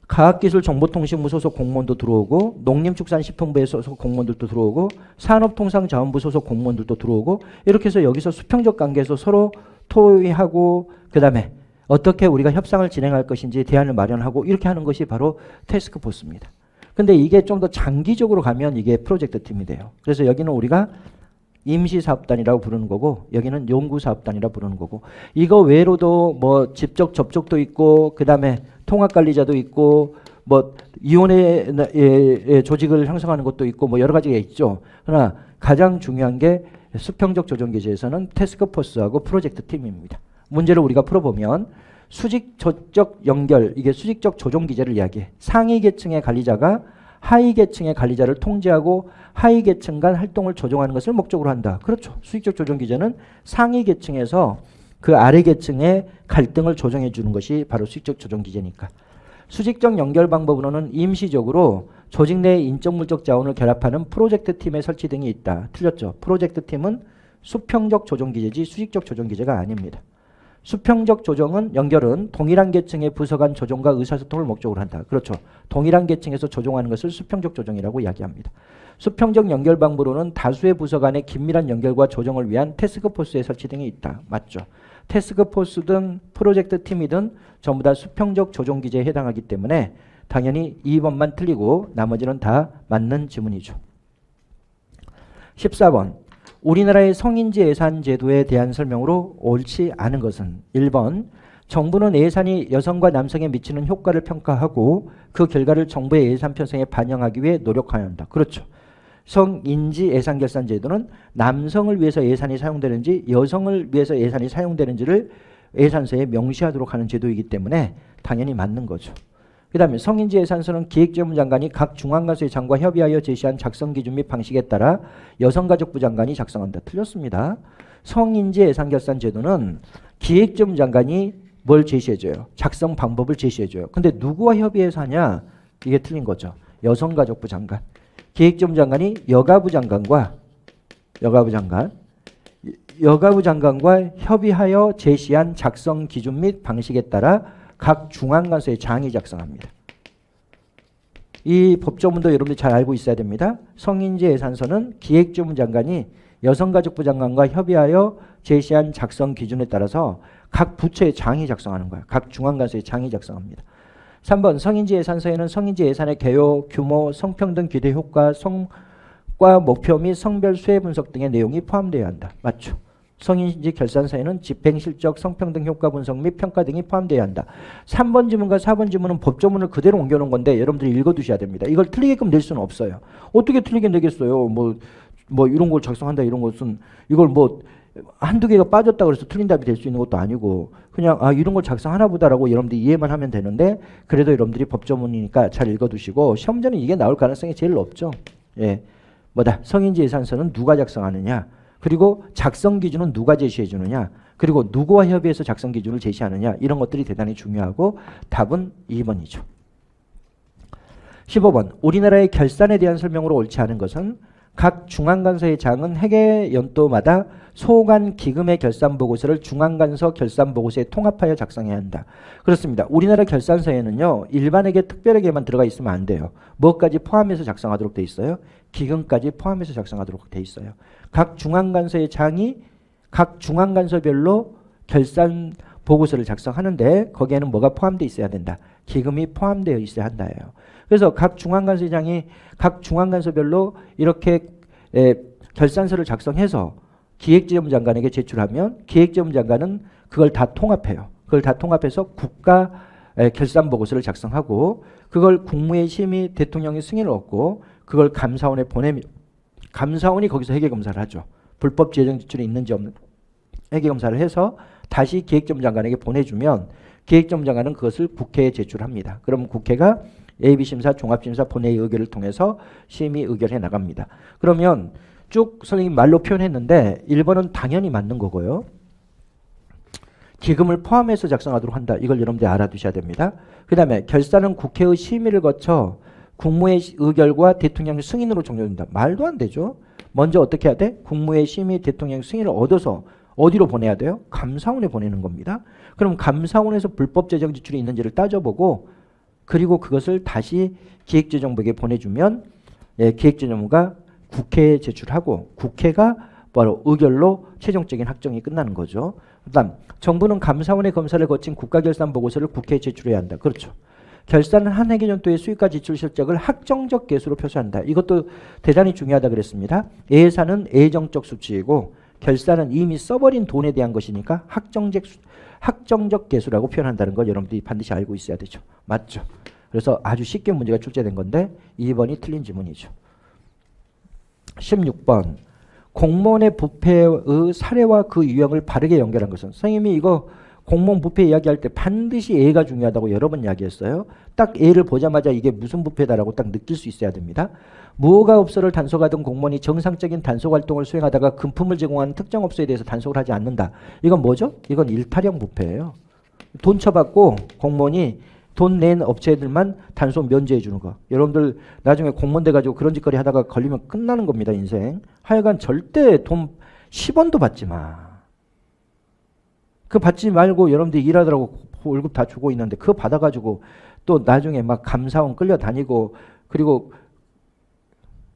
과학기술정보통신부 소속 공무원도 들어오고 농림축산식품부에 소속 공무원들도 들어오고 산업통상자원부 소속 공무원들도 들어오고 이렇게 해서 여기서 수평적 관계에서 서로 토의하고 그 다음에 어떻게 우리가 협상을 진행할 것인지 대안을 마련하고 이렇게 하는 것이 바로 태스크포스입니다. 근데 이게 좀 더 장기적으로 가면 이게 프로젝트 팀이 돼요. 그래서 여기는 우리가 임시사업단이라고 부르는 거고 여기는 연구사업단이라고 부르는 거고 이거 외로도 뭐 직접 접촉도 있고 그 다음에 통합관리자도 있고 뭐 위원회 조직을 형성하는 것도 있고 뭐 여러 가지가 있죠. 그러나 가장 중요한 게 수평적 조정기제에서는 태스크포스하고 프로젝트 팀입니다. 문제를 우리가 풀어보면 수직적 연결, 이게 수직적 조정기제를 이야기해. 상위 계층의 관리자가 하위 계층의 관리자를 통제하고 하위 계층 간 활동을 조정하는 것을 목적으로 한다. 그렇죠. 수직적 조정기제는 상위 계층에서 그 아래 계층의 갈등을 조정해 주는 것이 바로 수직적 조정기제니까. 수직적 연결 방법으로는 임시적으로 조직 내 인적 물적 자원을 결합하는 프로젝트 팀의 설치 등이 있다. 틀렸죠. 프로젝트 팀은 수평적 조정기제지 수직적 조정기제가 아닙니다. 수평적 조정은 연결은 동일한 계층의 부서 간 조정과 의사소통을 목적으로 한다. 그렇죠. 동일한 계층에서 조정하는 것을 수평적 조정이라고 이야기합니다. 수평적 연결 방법으로는 다수의 부서 간의 긴밀한 연결과 조정을 위한 태스크포스의 설치 등이 있다. 맞죠. 태스크포스든 프로젝트 팀이든 전부 다 수평적 조정 기제에 해당하기 때문에 당연히 2번만 틀리고 나머지는 다 맞는 지문이죠. 14번. 우리나라의 성인지 예산 제도에 대한 설명으로 옳지 않은 것은 1번. 정부는 예산이 여성과 남성에 미치는 효과를 평가하고 그 결과를 정부의 예산 편성에 반영하기 위해 노력해야 한다. 그렇죠. 성인지 예산 결산 제도는 남성을 위해서 예산이 사용되는지 여성을 위해서 예산이 사용되는지를 예산서에 명시하도록 하는 제도이기 때문에 당연히 맞는 거죠. 그 다음에 성인지 예산서는 기획재무 장관이 각 중앙관서의 장과 협의하여 제시한 작성 기준 및 방식에 따라 여성가족부 장관이 작성한다. 틀렸습니다. 성인지 예산 결산 제도는 기획재무 장관이 뭘 제시해줘요? 작성 방법을 제시해줘요. 근데 누구와 협의해서 하냐? 이게 틀린 거죠. 여성가족부 장관. 기획재무 장관이 여가부 장관과 협의하여 제시한 작성 기준 및 방식에 따라 각 중앙관서의 장이 작성합니다. 이 법조문도 여러분들이 잘 알고 있어야 됩니다. 성인지 예산서는 기획재무 장관이 여성가족부 장관과 협의하여 제시한 작성 기준에 따라서 각 부처의 장이 작성하는 거예요. 각 중앙관서의 장이 작성합니다. 3번 성인지 예산서에는 성인지 예산의 개요, 규모, 성평등 기대 효과, 성과 목표 및 성별 수혜 분석 등의 내용이 포함되어야 한다. 맞죠? 성인지 결산서에는 집행 실적, 성평등 효과 분석 및 평가 등이 포함되어야 한다. 3번 지문과 4번 지문은 법조문을 그대로 옮겨놓은 건데 여러분들이 읽어두셔야 됩니다. 이걸 틀리게끔 낼 수는 없어요. 어떻게 틀리게 내겠어요? 뭐 이런 걸 작성한다 이런 것은 이걸 뭐 한두 개가 빠졌다 그래서 틀린 답이 될 수 있는 것도 아니고 그냥 이런 걸 작성하나 보다라고 여러분들이 이해만 하면 되는데 그래도 여러분들이 법조문이니까 잘 읽어두시고 시험전에 이게 나올 가능성이 제일 높죠. 예, 뭐다 성인지 예산서는 누가 작성하느냐 그리고 작성 기준은 누가 제시해 주느냐 그리고 누구와 협의해서 작성 기준을 제시하느냐 이런 것들이 대단히 중요하고 답은 2번이죠. 15번 우리나라의 결산에 대한 설명으로 옳지 않은 것은 각 중앙관서의 장은 회계 연도마다 소관 기금의 결산 보고서를 중앙관서 결산 보고서에 통합하여 작성해야 한다. 그렇습니다. 우리나라 결산서에는요. 일반회계 특별회계만 들어가 있으면 안 돼요. 뭐까지 포함해서 작성하도록 돼 있어요? 기금까지 포함해서 작성하도록 돼 있어요. 각 중앙관서의 장이 각 중앙관서별로 결산 보고서를 작성하는데 거기에는 뭐가 포함되어 있어야 된다. 기금이 포함되어 있어야 한다예요. 그래서 각 중앙관서장이 각 중앙관서별로 이렇게 결산서를 작성해서 기획재무장관에게 제출하면 기획재무장관은 그걸 다 통합해요. 그걸 다 통합해서 국가 결산보고서를 작성하고 그걸 국무회의 심의 대통령의 승인을 얻고 그걸 감사원에 보내면 감사원이 거기서 회계검사를 하죠. 불법 재정 지출이 있는지 없는지 회계검사를 해서 다시 기획재무장관에게 보내주면 기획재무장관은 그것을 국회에 제출합니다. 그러면 국회가 예비심사, 종합심사, 본회의 의결을 통해서 심의 의결해 나갑니다. 그러면 쭉 선생님 말로 표현했는데 1번은 당연히 맞는 거고요. 기금을 포함해서 작성하도록 한다. 이걸 여러분들이 알아두셔야 됩니다. 그 다음에 결산은 국회의 심의를 거쳐 국무회의 의결과 대통령 승인으로 종료된다. 말도 안 되죠. 먼저 어떻게 해야 돼? 국무회의 심의 대통령 승인을 얻어서 어디로 보내야 돼요? 감사원에 보내는 겁니다. 그럼 감사원에서 불법 재정 지출이 있는지를 따져보고 그리고 그것을 다시 기획재정부에게 보내주면 기획재정부가 국회에 제출하고 국회가 바로 의결로 최종적인 확정이 끝나는 거죠. 그다음 정부는 감사원의 검사를 거친 국가결산보고서를 국회에 제출해야 한다. 그렇죠. 결산은 한 회계년도의 수익과 지출 실적을 학정적 계수로 표시한다. 이것도 대단히 중요하다 그랬습니다. 예산은 예정적 수치이고 결산은 이미 써버린 돈에 대한 것이니까 학정적 계수라고 표현한다는 걸 여러분들이 반드시 알고 있어야 되죠. 맞죠? 그래서 아주 쉽게 문제가 출제된 건데 2번이 틀린 지문이죠. 16번. 공무원의 부패의 사례와 그 유형을 바르게 연결한 것은. 선생님이 이거 공무원 부패 이야기할 때 반드시 예가 중요하다고 여러 번 이야기했어요. 딱 예를 보자마자 이게 무슨 부패다라고 딱 느낄 수 있어야 됩니다. 무허가 업소를 단속하던 공무원이 정상적인 단속 활동을 수행하다가 금품을 제공하는 특정 업소에 대해서 단속을 하지 않는다. 이건 뭐죠? 이건 일탈형 부패예요. 돈 쳐받고 공무원이 돈 낸 업체들만 단속 면제해 주는 거. 여러분들 나중에 공무원 돼가지고 그런 짓거리 하다가 걸리면 끝나는 겁니다. 인생. 하여간 절대 돈 10원도 받지 마. 그거 받지 말고 여러분들이 일하더라고 월급 다 주고 있는데 그거 받아가지고 또 나중에 막 감사원 끌려다니고 그리고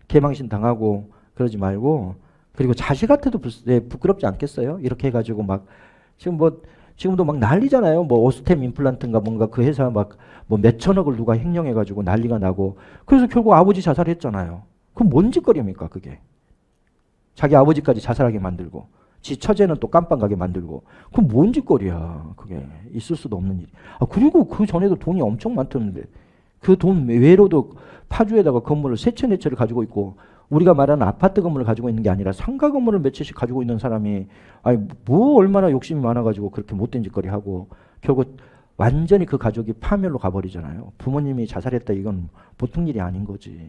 개망신 당하고 그러지 말고 그리고 자식한테도 부끄럽지 않겠어요? 이렇게 해가지고 막 지금도 막 난리잖아요. 뭐 오스템 임플란트인가 뭔가 그 회사 막 뭐 몇천억을 누가 횡령해가지고 난리가 나고 그래서 결국 아버지 자살했잖아요. 그럼 뭔 짓거리입니까 그게? 자기 아버지까지 자살하게 만들고 지 처제는 또 깜빵 가게 만들고 그럼 뭔 짓거리야. 그게 있을 수도 없는 일. 그리고 그 전에도 돈이 엄청 많던데 그 돈 외로도 파주에다가 건물을 세 채 네 채를 가지고 있고 우리가 말하는 아파트 건물을 가지고 있는 게 아니라 상가 건물을 몇 채씩 가지고 있는 사람이 아니 뭐 얼마나 욕심이 많아가지고 그렇게 못된 짓거리 하고 결국 완전히 그 가족이 파멸로 가버리잖아요. 부모님이 자살했다 이건 보통 일이 아닌 거지.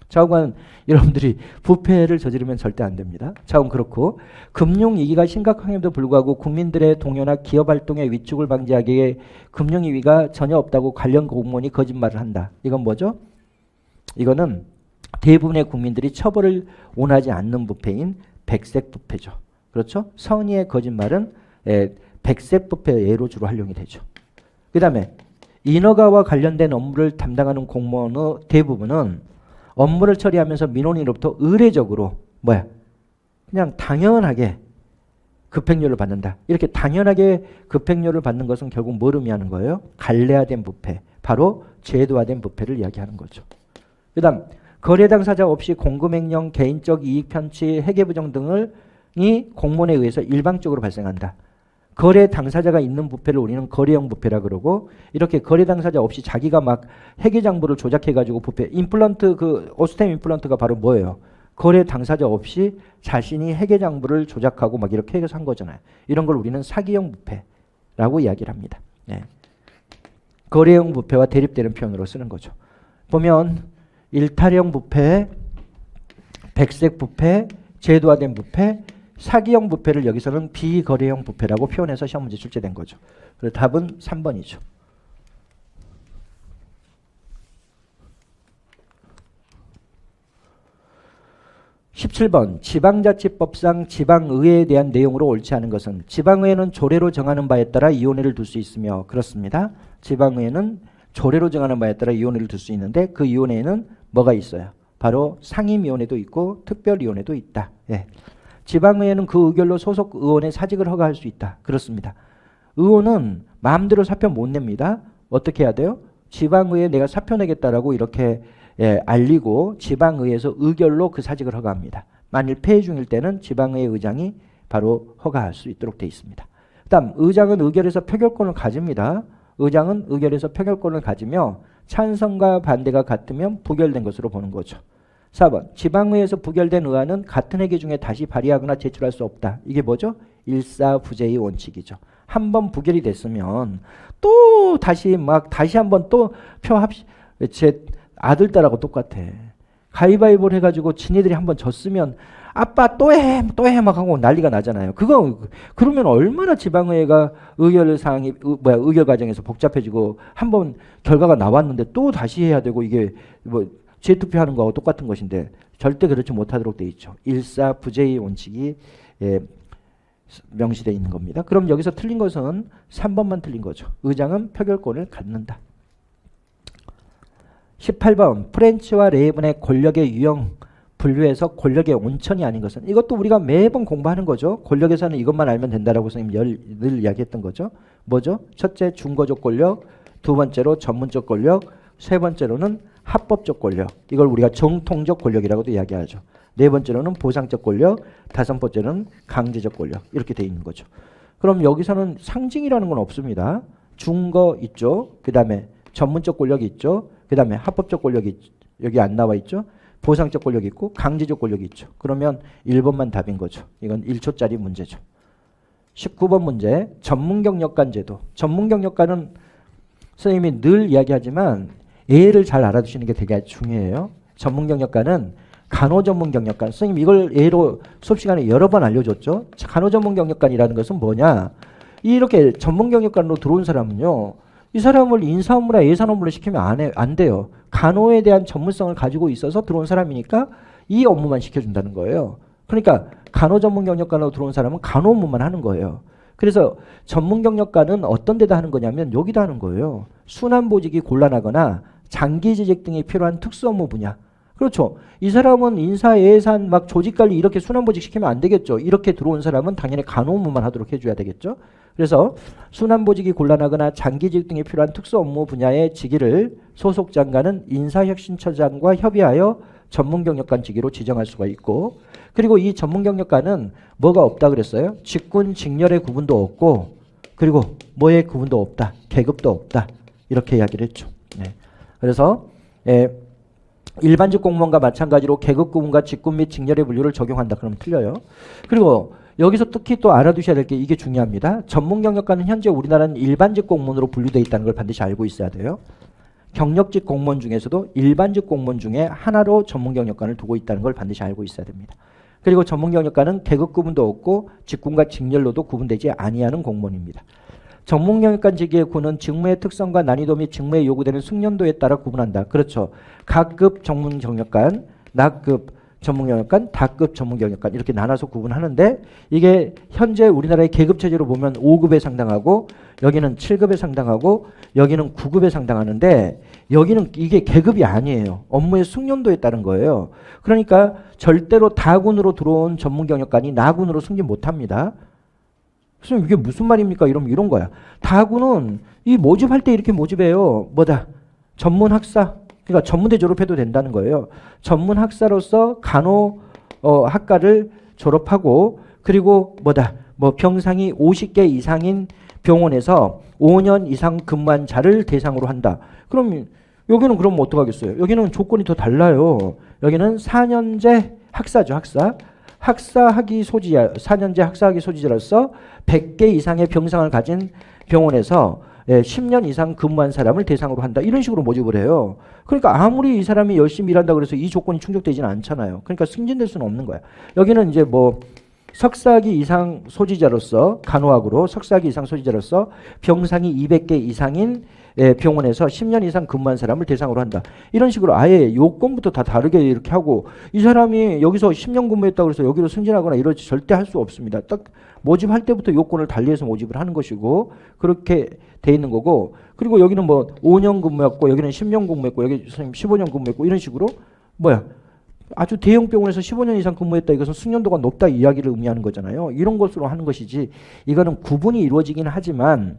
자오관 여러분들이 부패를 저지르면 절대 안 됩니다. 자오관 그렇고 금융위기가 심각함에도 불구하고 국민들의 동요나 기업 활동의 위축을 방지하기 위해 금융위기가 전혀 없다고 관련 공무원이 거짓말을 한다. 이건 뭐죠? 이거는 대부분의 국민들이 처벌을 원하지 않는 부패인 백색 부패죠. 그렇죠? 선의의 거짓말은 백색 부패 예로 주로 활용이 되죠. 그 다음에 인허가와 관련된 업무를 담당하는 공무원의 대부분은 업무를 처리하면서 민원인으로부터 의례적으로 그냥 당연하게 급행료를 받는다. 이렇게 당연하게 급행료를 받는 것은 결국 뭘 의미하는 거예요? 간례화된 부패, 바로 제도화된 부패를 이야기하는 거죠. 그 다음 거래 당사자 없이 공급횡령, 개인적 이익 편취, 회계부정 등이 공무원에 의해서 일방적으로 발생한다. 거래 당사자가 있는 부패를 우리는 거래형 부패라 그러고 이렇게 거래 당사자 없이 자기가 막 회계장부를 조작해가지고 부패, 임플란트 그 오스템 임플란트가 바로 뭐예요? 거래 당사자 없이 자신이 회계장부를 조작하고 막 이렇게 해서 한 거잖아요. 이런 걸 우리는 사기형 부패라고 이야기를 합니다. 네. 거래형 부패와 대립되는 표현으로 쓰는 거죠. 보면 일탈형 부패, 백색 부패, 제도화된 부패, 사기형 부패를 여기서는 비거래형 부패라고 표현해서 시험 문제 출제된 거죠. 그래서 답은 3번이죠. 17번 지방자치법상 지방의회에 대한 내용으로 옳지 않은 것은 지방의회는 조례로 정하는 바에 따라 위원회를 둘 수 있으며 그렇습니다. 지방의회는 조례로 정하는 바에 따라 위원회를 둘 수 있는데 그 위원회에는 뭐가 있어요? 바로 상임위원회도 있고 특별위원회도 있다. 예. 지방의회는 그 의결로 소속 의원의 사직을 허가할 수 있다. 그렇습니다. 의원은 마음대로 사표 못 냅니다. 어떻게 해야 돼요? 지방의회에 내가 사표 내겠다라고 이렇게 알리고 지방의회에서 의결로 그 사직을 허가합니다. 만일 폐회 중일 때는 지방의회 의장이 바로 허가할 수 있도록 되어 있습니다. 다음 의장은 의결에서 표결권을 가집니다. 의장은 의결에서 표결권을 가지며 찬성과 반대가 같으면 부결된 것으로 보는 거죠. 4번 지방의회에서 부결된 의안은 같은 회기 중에 다시 발의하거나 제출할 수 없다. 이게 뭐죠? 일사부재의 원칙이죠. 한번 부결이 됐으면 또 다시 한번 또 제 아들 딸하고 똑같아. 가위바위보를 해가지고 지네들이 한번 졌으면 아빠 또 해 막 하고 난리가 나잖아요. 그러면 얼마나 지방의회가 의결 사항이 의결 과정에서 복잡해지고 한번 결과가 나왔는데 또 다시 해야 되고 이게 재투표하는 거하고 똑같은 것인데 절대 그렇지 못하도록 돼 있죠. 일사부재의 원칙이 명시되어 있는 겁니다. 그럼 여기서 틀린 것은 3번만 틀린 거죠. 의장은 표결권을 갖는다. 18번 프렌치와 레이븐의 권력의 유형 분류해서 권력의 온천이 아닌 것은, 이것도 우리가 매번 공부하는 거죠. 권력에서는 이것만 알면 된다라고 선생님 늘 이야기했던 거죠. 뭐죠? 첫째, 중거적 권력, 두 번째로 전문적 권력, 세 번째로는 합법적 권력. 이걸 우리가 정통적 권력이라고도 이야기하죠. 네 번째로는 보상적 권력, 다섯 번째는 강제적 권력. 이렇게 돼 있는 거죠. 그럼 여기서는 상징이라는 건 없습니다. 중거 있죠. 그 다음에 전문적 권력이 있죠. 그 다음에 합법적 권력이 여기 안 나와 있죠. 보상적 권력이 있고 강제적 권력이 있죠. 그러면 1번만 답인 거죠. 이건 1초짜리 문제죠. 19번 문제, 전문경력관 제도. 전문경력관은 선생님이 늘 이야기하지만 예를 잘 알아두시는 게 되게 중요해요. 전문경력관은 간호전문경력관. 선생님 이걸 예로 수업 시간에 여러 번 알려줬죠. 간호전문경력관이라는 것은 뭐냐. 이렇게 전문경력관으로 들어온 사람은요. 이 사람을 인사 업무나 예산 업무를 시키면 안 돼요. 간호에 대한 전문성을 가지고 있어서 들어온 사람이니까 이 업무만 시켜준다는 거예요. 그러니까 간호전문경력관으로 들어온 사람은 간호 업무만 하는 거예요. 그래서 전문경력관은 어떤 데다 하는 거냐면 여기다 하는 거예요. 순환보직이 곤란하거나 장기재직 등이 필요한 특수업무 분야. 그렇죠. 이 사람은 인사, 예산, 막 조직관리 이렇게 순환보직 시키면 안 되겠죠. 이렇게 들어온 사람은 당연히 간호 업무만 하도록 해줘야 되겠죠. 그래서 순환보직이 곤란하거나 장기직 등이 필요한 특수업무 분야의 직위를 소속 장관은 인사혁신처장과 협의하여 전문경력관 직위로 지정할 수가 있고, 그리고 이 전문경력관은 뭐가 없다 그랬어요? 직군, 직렬의 구분도 없고, 그리고 뭐의 구분도 없다. 계급도 없다. 이렇게 이야기를 했죠. 네. 그래서 일반직 공무원과 마찬가지로 계급 구분과 직군 및 직렬의 분류를 적용한다. 그러면 틀려요. 그리고 여기서 특히 또 알아두셔야 될 게 이게 중요합니다. 전문경력관은 현재 우리나라는 일반직 공무원으로 분류되어 있다는 걸 반드시 알고 있어야 돼요. 경력직 공무원 중에서도 일반직 공무원 중에 하나로 전문경력관을 두고 있다는 걸 반드시 알고 있어야 됩니다. 그리고 전문경력관은 계급 구분도 없고 직군과 직렬로도 구분되지 아니하는 공무원입니다. 전문경력관 직위의 구는 직무의 특성과 난이도 및 직무에 요구되는 숙련도에 따라 구분한다. 그렇죠. 각급 전문경력관, 낙급 전문경력관, 다급 전문경력관 이렇게 나눠서 구분하는데, 이게 현재 우리나라의 계급체제로 보면 5급에 상당하고 여기는 7급에 상당하고 여기는 9급에 상당하는데, 여기는 이게 계급이 아니에요. 업무의 숙련도에 따른 거예요. 그러니까 절대로 다군으로 들어온 전문경력관이 나군으로 승진 못합니다. 선생님 이게 무슨 말입니까? 이러면 이런 거야. 다군은 이 모집할 때 이렇게 모집해요. 뭐다? 전문학사. 그러니까 전문대 졸업해도 된다는 거예요. 전문학사로서 간호학과를 졸업하고, 그리고 뭐다? 뭐 병상이 50개 이상인 병원에서 5년 이상 근무한 자를 대상으로 한다. 그럼 여기는 그럼 어떡하겠어요? 여기는 조건이 더 달라요. 여기는 4년제 학사죠. 학사학위 소지자, 4년제 학사학위 소지자로서 100개 이상의 병상을 가진 병원에서 10년 이상 근무한 사람을 대상으로 한다. 이런 식으로 모집을 해요. 그러니까 아무리 이 사람이 열심히 일한다고 해서 이 조건이 충족되지는 않잖아요. 그러니까 승진될 수는 없는 거야. 여기는 이제 뭐 석사학위 이상 소지자로서 간호학으로 석사학위 이상 소지자로서 병상이 200개 이상인 병원에서 10년 이상 근무한 사람을 대상으로 한다. 이런 식으로 아예 요건부터 다 다르게 이렇게 하고, 이 사람이 여기서 10년 근무했다고 해서 여기로 승진하거나 이러지 절대 할 수 없습니다. 딱 모집할 때부터 요건을 달리해서 모집을 하는 것이고, 그렇게 돼 있는 거고, 그리고 여기는 뭐 5년 근무했고 여기는 10년 근무했고 여기 선생님 15년 근무했고 이런 식으로 뭐야 아주 대형 병원에서 15년 이상 근무했다, 이것은 숙련도가 높다 이야기를 의미하는 거잖아요. 이런 것으로 하는 것이지, 이거는 구분이 이루어지긴 하지만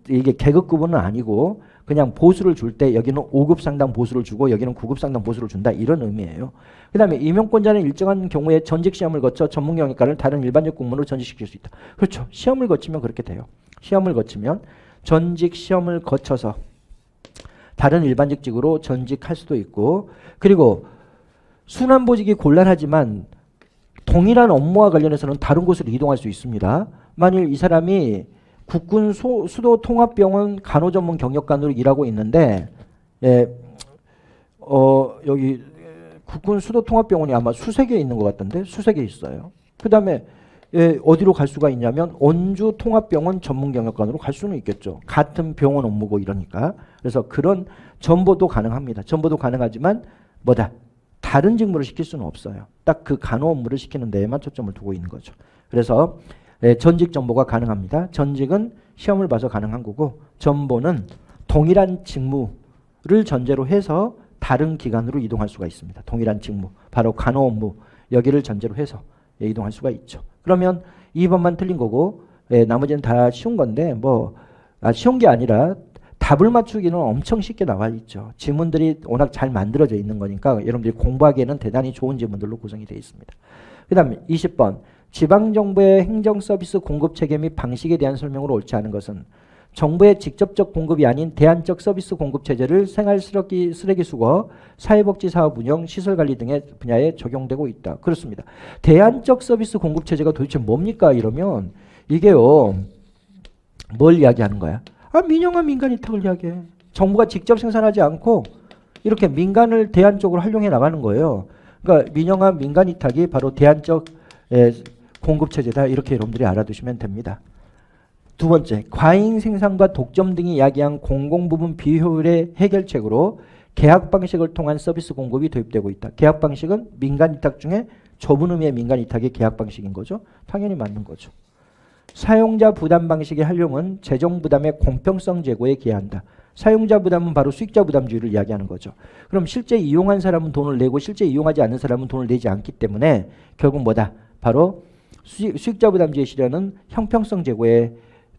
이게 계급 구분은 아니고 그냥 보수를 줄 때 여기는 5급 상당 보수를 주고 여기는 9급 상당 보수를 준다, 이런 의미예요. 그 다음에 임용권자는 일정한 경우에 전직 시험을 거쳐 전문경력관을 다른 일반직 공무원으로 전직시킬 수 있다. 그렇죠. 시험을 거치면 그렇게 돼요. 시험을 거치면 전직 시험을 거쳐서 다른 일반직직으로 전직할 수도 있고, 그리고 순환보직이 곤란하지만 동일한 업무와 관련해서는 다른 곳으로 이동할 수 있습니다. 만일 이 사람이 국군 수도통합병원 간호전문경력관으로 일하고 있는데, 여기 국군 수도통합병원이 아마 수색에 있는 것 같던데, 수색에 있어요. 그 다음에 어디로 갈 수가 있냐면 원주통합병원 전문경력관으로 갈 수는 있겠죠. 같은 병원 업무고 이러니까. 그래서 그런 전보도 가능합니다. 전보도 가능하지만 뭐다? 다른 직무를 시킬 수는 없어요. 딱 그 간호 업무를 시키는 데에만 초점을 두고 있는 거죠. 그래서 전직 전보가 가능합니다. 전직은 시험을 봐서 가능한 거고, 전보는 동일한 직무를 전제로 해서 다른 기관으로 이동할 수가 있습니다. 동일한 직무, 바로 간호 업무 여기를 전제로 해서 이동할 수가 있죠. 그러면 2번만 틀린 거고 나머지는 다 쉬운 건데 쉬운 게 아니라 답을 맞추기는 엄청 쉽게 나와 있죠. 지문들이 워낙 잘 만들어져 있는 거니까 여러분들이 공부하기에는 대단히 좋은 지문들로 구성이 되어 있습니다. 그 다음에 20번 지방정부의 행정서비스 공급 체계 및 방식에 대한 설명으로 옳지 않은 것은 정부의 직접적 공급이 아닌 대안적 서비스 공급 체제를 쓰레기 수거, 사회복지 사업 운영, 시설관리 등의 분야에 적용되고 있다. 그렇습니다. 대안적 서비스 공급 체제가 도대체 뭡니까? 이러면 이게요. 뭘 이야기하는 거야? 민영화 민간 위탁을 이야기해. 정부가 직접 생산하지 않고 이렇게 민간을 대안적으로 활용해 나가는 거예요. 그러니까 민영화 민간 위탁이 바로 대안적 공급 체제다. 이렇게 여러분들이 알아두시면 됩니다. 두 번째, 과잉 생산과 독점 등이 야기한 공공부문 비효율의 해결책으로 계약 방식을 통한 서비스 공급이 도입되고 있다. 계약 방식은 민간 위탁 중에 좁은 의미의 민간 위탁의 계약 방식인 거죠. 당연히 맞는 거죠. 사용자 부담 방식의 활용은 재정 부담의 공평성 제고에 기여한다. 사용자 부담은 바로 수익자 부담주의를 이야기하는 거죠. 그럼 실제 이용한 사람은 돈을 내고 실제 이용하지 않는 사람은 돈을 내지 않기 때문에 결국 뭐다? 바로 수익자 부담주의 실현은 형평성 제고에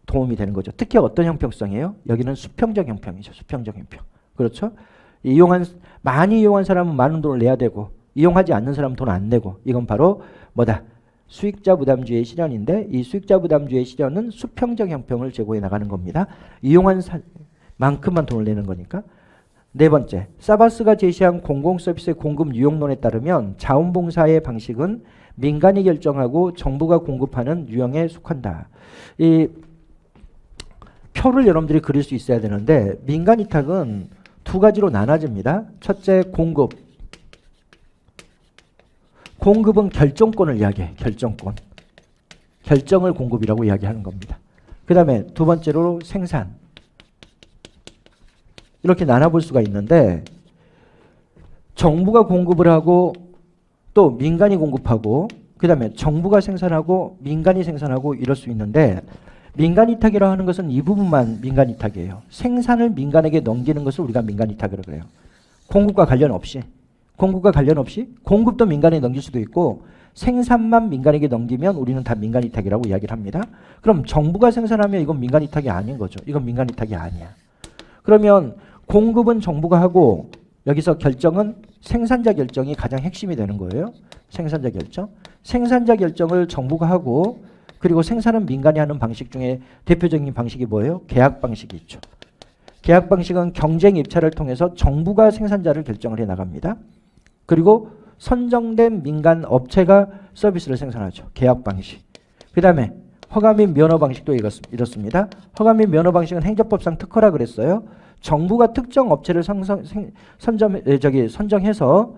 도움이 되는 거죠. 특히 어떤 형평성이에요? 여기는 수평적 형평이죠. 수평적 형평. 그렇죠? 많이 이용한 사람은 많은 돈을 내야 되고 이용하지 않는 사람은 돈 안 내고 이건 바로 뭐다? 수익자 부담주의 실현인데 이 수익자 부담주의 실현은 수평적 형평을 제고해 나가는 겁니다. 이용한 만큼만 돈을 내는 거니까. 네 번째, 사바스가 제시한 공공서비스의 공급 유형론에 따르면 자원봉사의 방식은 민간이 결정하고 정부가 공급하는 유형에 속한다. 이 표를 여러분들이 그릴 수 있어야 되는데 민간 위탁은 두 가지로 나눠집니다. 첫째, 공급은 결정권을 이야기해. 결정권. 결정을 공급이라고 이야기하는 겁니다. 그 다음에 두 번째로 생산. 이렇게 나눠볼 수가 있는데 정부가 공급을 하고 또 민간이 공급하고 그 다음에 정부가 생산하고 민간이 생산하고 이럴 수 있는데 민간 위탁이라고 하는 것은 이 부분만 민간 위탁이에요. 생산을 민간에게 넘기는 것을 우리가 민간 위탁이라고 그래요. 공급과 관련 없이 공급도 민간에 넘길 수도 있고 생산만 민간에게 넘기면 우리는 다 민간 위탁이라고 이야기를 합니다. 그럼 정부가 생산하면 이건 민간 위탁이 아닌 거죠. 이건 민간 위탁이 아니야. 그러면 공급은 정부가 하고 여기서 결정은 생산자 결정이 가장 핵심이 되는 거예요. 생산자 결정. 생산자 결정을 정부가 하고 그리고 생산은 민간이 하는 방식 중에 대표적인 방식이 뭐예요? 계약 방식이 있죠. 계약 방식은 경쟁 입찰을 통해서 정부가 생산자를 결정을 해 나갑니다. 그리고 선정된 민간 업체가 서비스를 생산하죠. 계약 방식. 그 다음에 허가 및 면허 방식도 이렇습니다. 허가 및 면허 방식은 행정법상 특허라 그랬어요. 정부가 특정 업체를 선정해서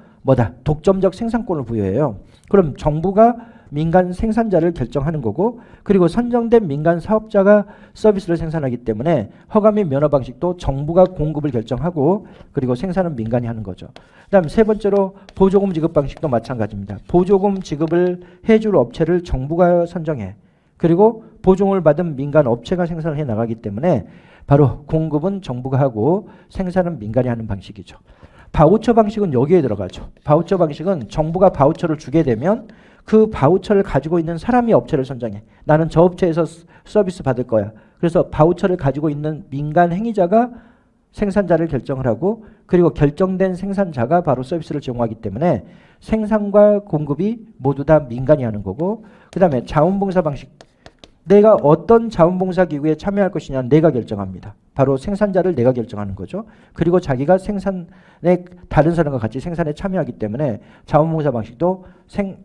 독점적 생산권을 부여해요. 그럼 정부가 민간 생산자를 결정하는 거고 그리고 선정된 민간 사업자가 서비스를 생산하기 때문에 허가 및 면허 방식도 정부가 공급을 결정하고 그리고 생산은 민간이 하는 거죠. 그 다음 세 번째로 보조금 지급 방식도 마찬가지입니다. 보조금 지급을 해줄 업체를 정부가 선정해. 그리고 보조금을 받은 민간 업체가 생산을 해 나가기 때문에 바로 공급은 정부가 하고 생산은 민간이 하는 방식이죠. 바우처 방식은 여기에 들어가죠. 바우처 방식은 정부가 바우처를 주게 되면 그 바우처를 가지고 있는 사람이 업체를 선정해. 나는 저 업체에서 서비스 받을 거야. 그래서 바우처를 가지고 있는 민간 행위자가 생산자를 결정을 하고 그리고 결정된 생산자가 바로 서비스를 제공하기 때문에 생산과 공급이 모두 다 민간이 하는 거고 그 다음에 자원봉사 방식. 내가 어떤 자원봉사 기구에 참여할 것이냐는 내가 결정합니다. 바로 생산자를 내가 결정하는 거죠. 그리고 자기가 생산에 다른 사람과 같이 생산에 참여하기 때문에 자원봉사 방식도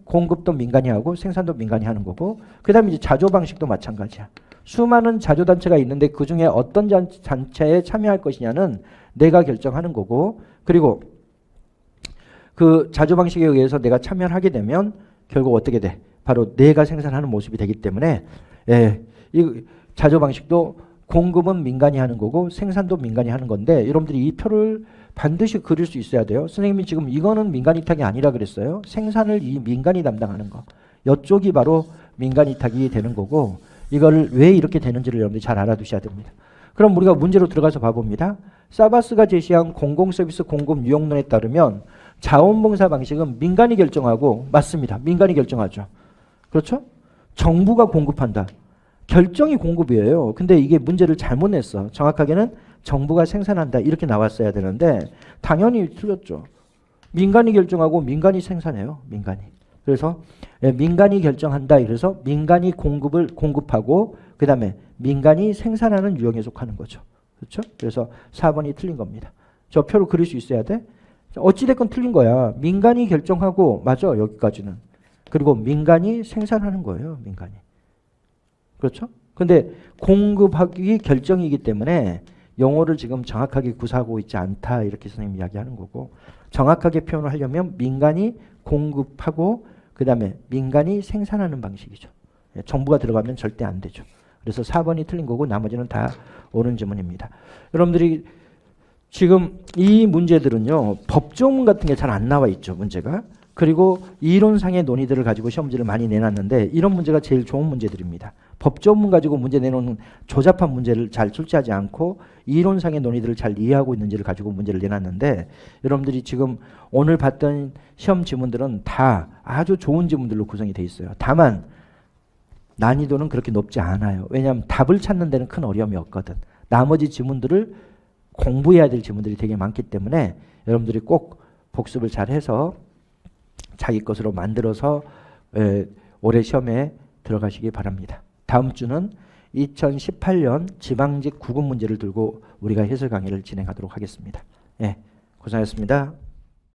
공급도 민간이 하고 생산도 민간이 하는 거고 그 다음에 이제 자조 방식도 마찬가지야. 수많은 자조단체가 있는데 그중에 어떤 단체에 참여할 것이냐는 내가 결정하는 거고 그리고 그 자조 방식에 의해서 내가 참여를 하게 되면 결국 어떻게 돼? 바로 내가 생산하는 모습이 되기 때문에 이 자조 방식도 공급은 민간이 하는 거고 생산도 민간이 하는 건데 여러분들이 이 표를 반드시 그릴 수 있어야 돼요. 선생님이 지금 이거는 민간 위탁이 아니라 그랬어요. 생산을 이 민간이 담당하는 거. 이쪽이 바로 민간 위탁이 되는 거고 이걸 왜 이렇게 되는지를 여러분들이 잘 알아두셔야 됩니다. 그럼 우리가 문제로 들어가서 봐봅니다. 사바스가 제시한 공공서비스 공급 유형론에 따르면 자원봉사 방식은 민간이 결정하고 맞습니다. 민간이 결정하죠. 그렇죠? 정부가 공급한다. 결정이 공급이에요. 근데 이게 문제를 잘못 냈어. 정확하게는 정부가 생산한다. 이렇게 나왔어야 되는데 당연히 틀렸죠. 민간이 결정하고 민간이 생산해요. 민간이. 그래서 민간이 결정한다. 그래서 민간이 공급하고 그 다음에 민간이 생산하는 유형에 속하는 거죠. 그렇죠? 그래서 4번이 틀린 겁니다. 저 표로 그릴 수 있어야 돼. 어찌됐건 틀린 거야. 민간이 결정하고 맞아. 여기까지는. 그리고 민간이 생산하는 거예요. 민간이. 그렇죠? 근데 공급하기 결정이기 때문에 용어를 지금 정확하게 구사하고 있지 않다. 이렇게 선생님이 이야기하는 거고 정확하게 표현을 하려면 민간이 공급하고 그 다음에 민간이 생산하는 방식이죠. 정부가 들어가면 절대 안 되죠. 그래서 4번이 틀린 거고 나머지는 다 옳은 지문입니다. 여러분들이 지금 이 문제들은요. 법조문 같은 게 잘 안 나와 있죠. 문제가. 그리고 이론상의 논의들을 가지고 시험 문제를 많이 내놨는데 이런 문제가 제일 좋은 문제들입니다. 법조문 가지고 문제 내놓는 조잡한 문제를 잘 출제하지 않고 이론상의 논의들을 잘 이해하고 있는지를 가지고 문제를 내놨는데 여러분들이 지금 오늘 봤던 시험 지문들은 다 아주 좋은 지문들로 구성이 돼 있어요. 다만 난이도는 그렇게 높지 않아요. 왜냐하면 답을 찾는 데는 큰 어려움이 없거든. 나머지 지문들을 공부해야 될 지문들이 되게 많기 때문에 여러분들이 꼭 복습을 잘 해서 자기 것으로 만들어서 올해 시험에 들어가시기 바랍니다. 다음 주는 2018년 지방직 구급 문제를 들고 우리가 해설 강의를 진행하도록 하겠습니다. 예, 고생하셨습니다.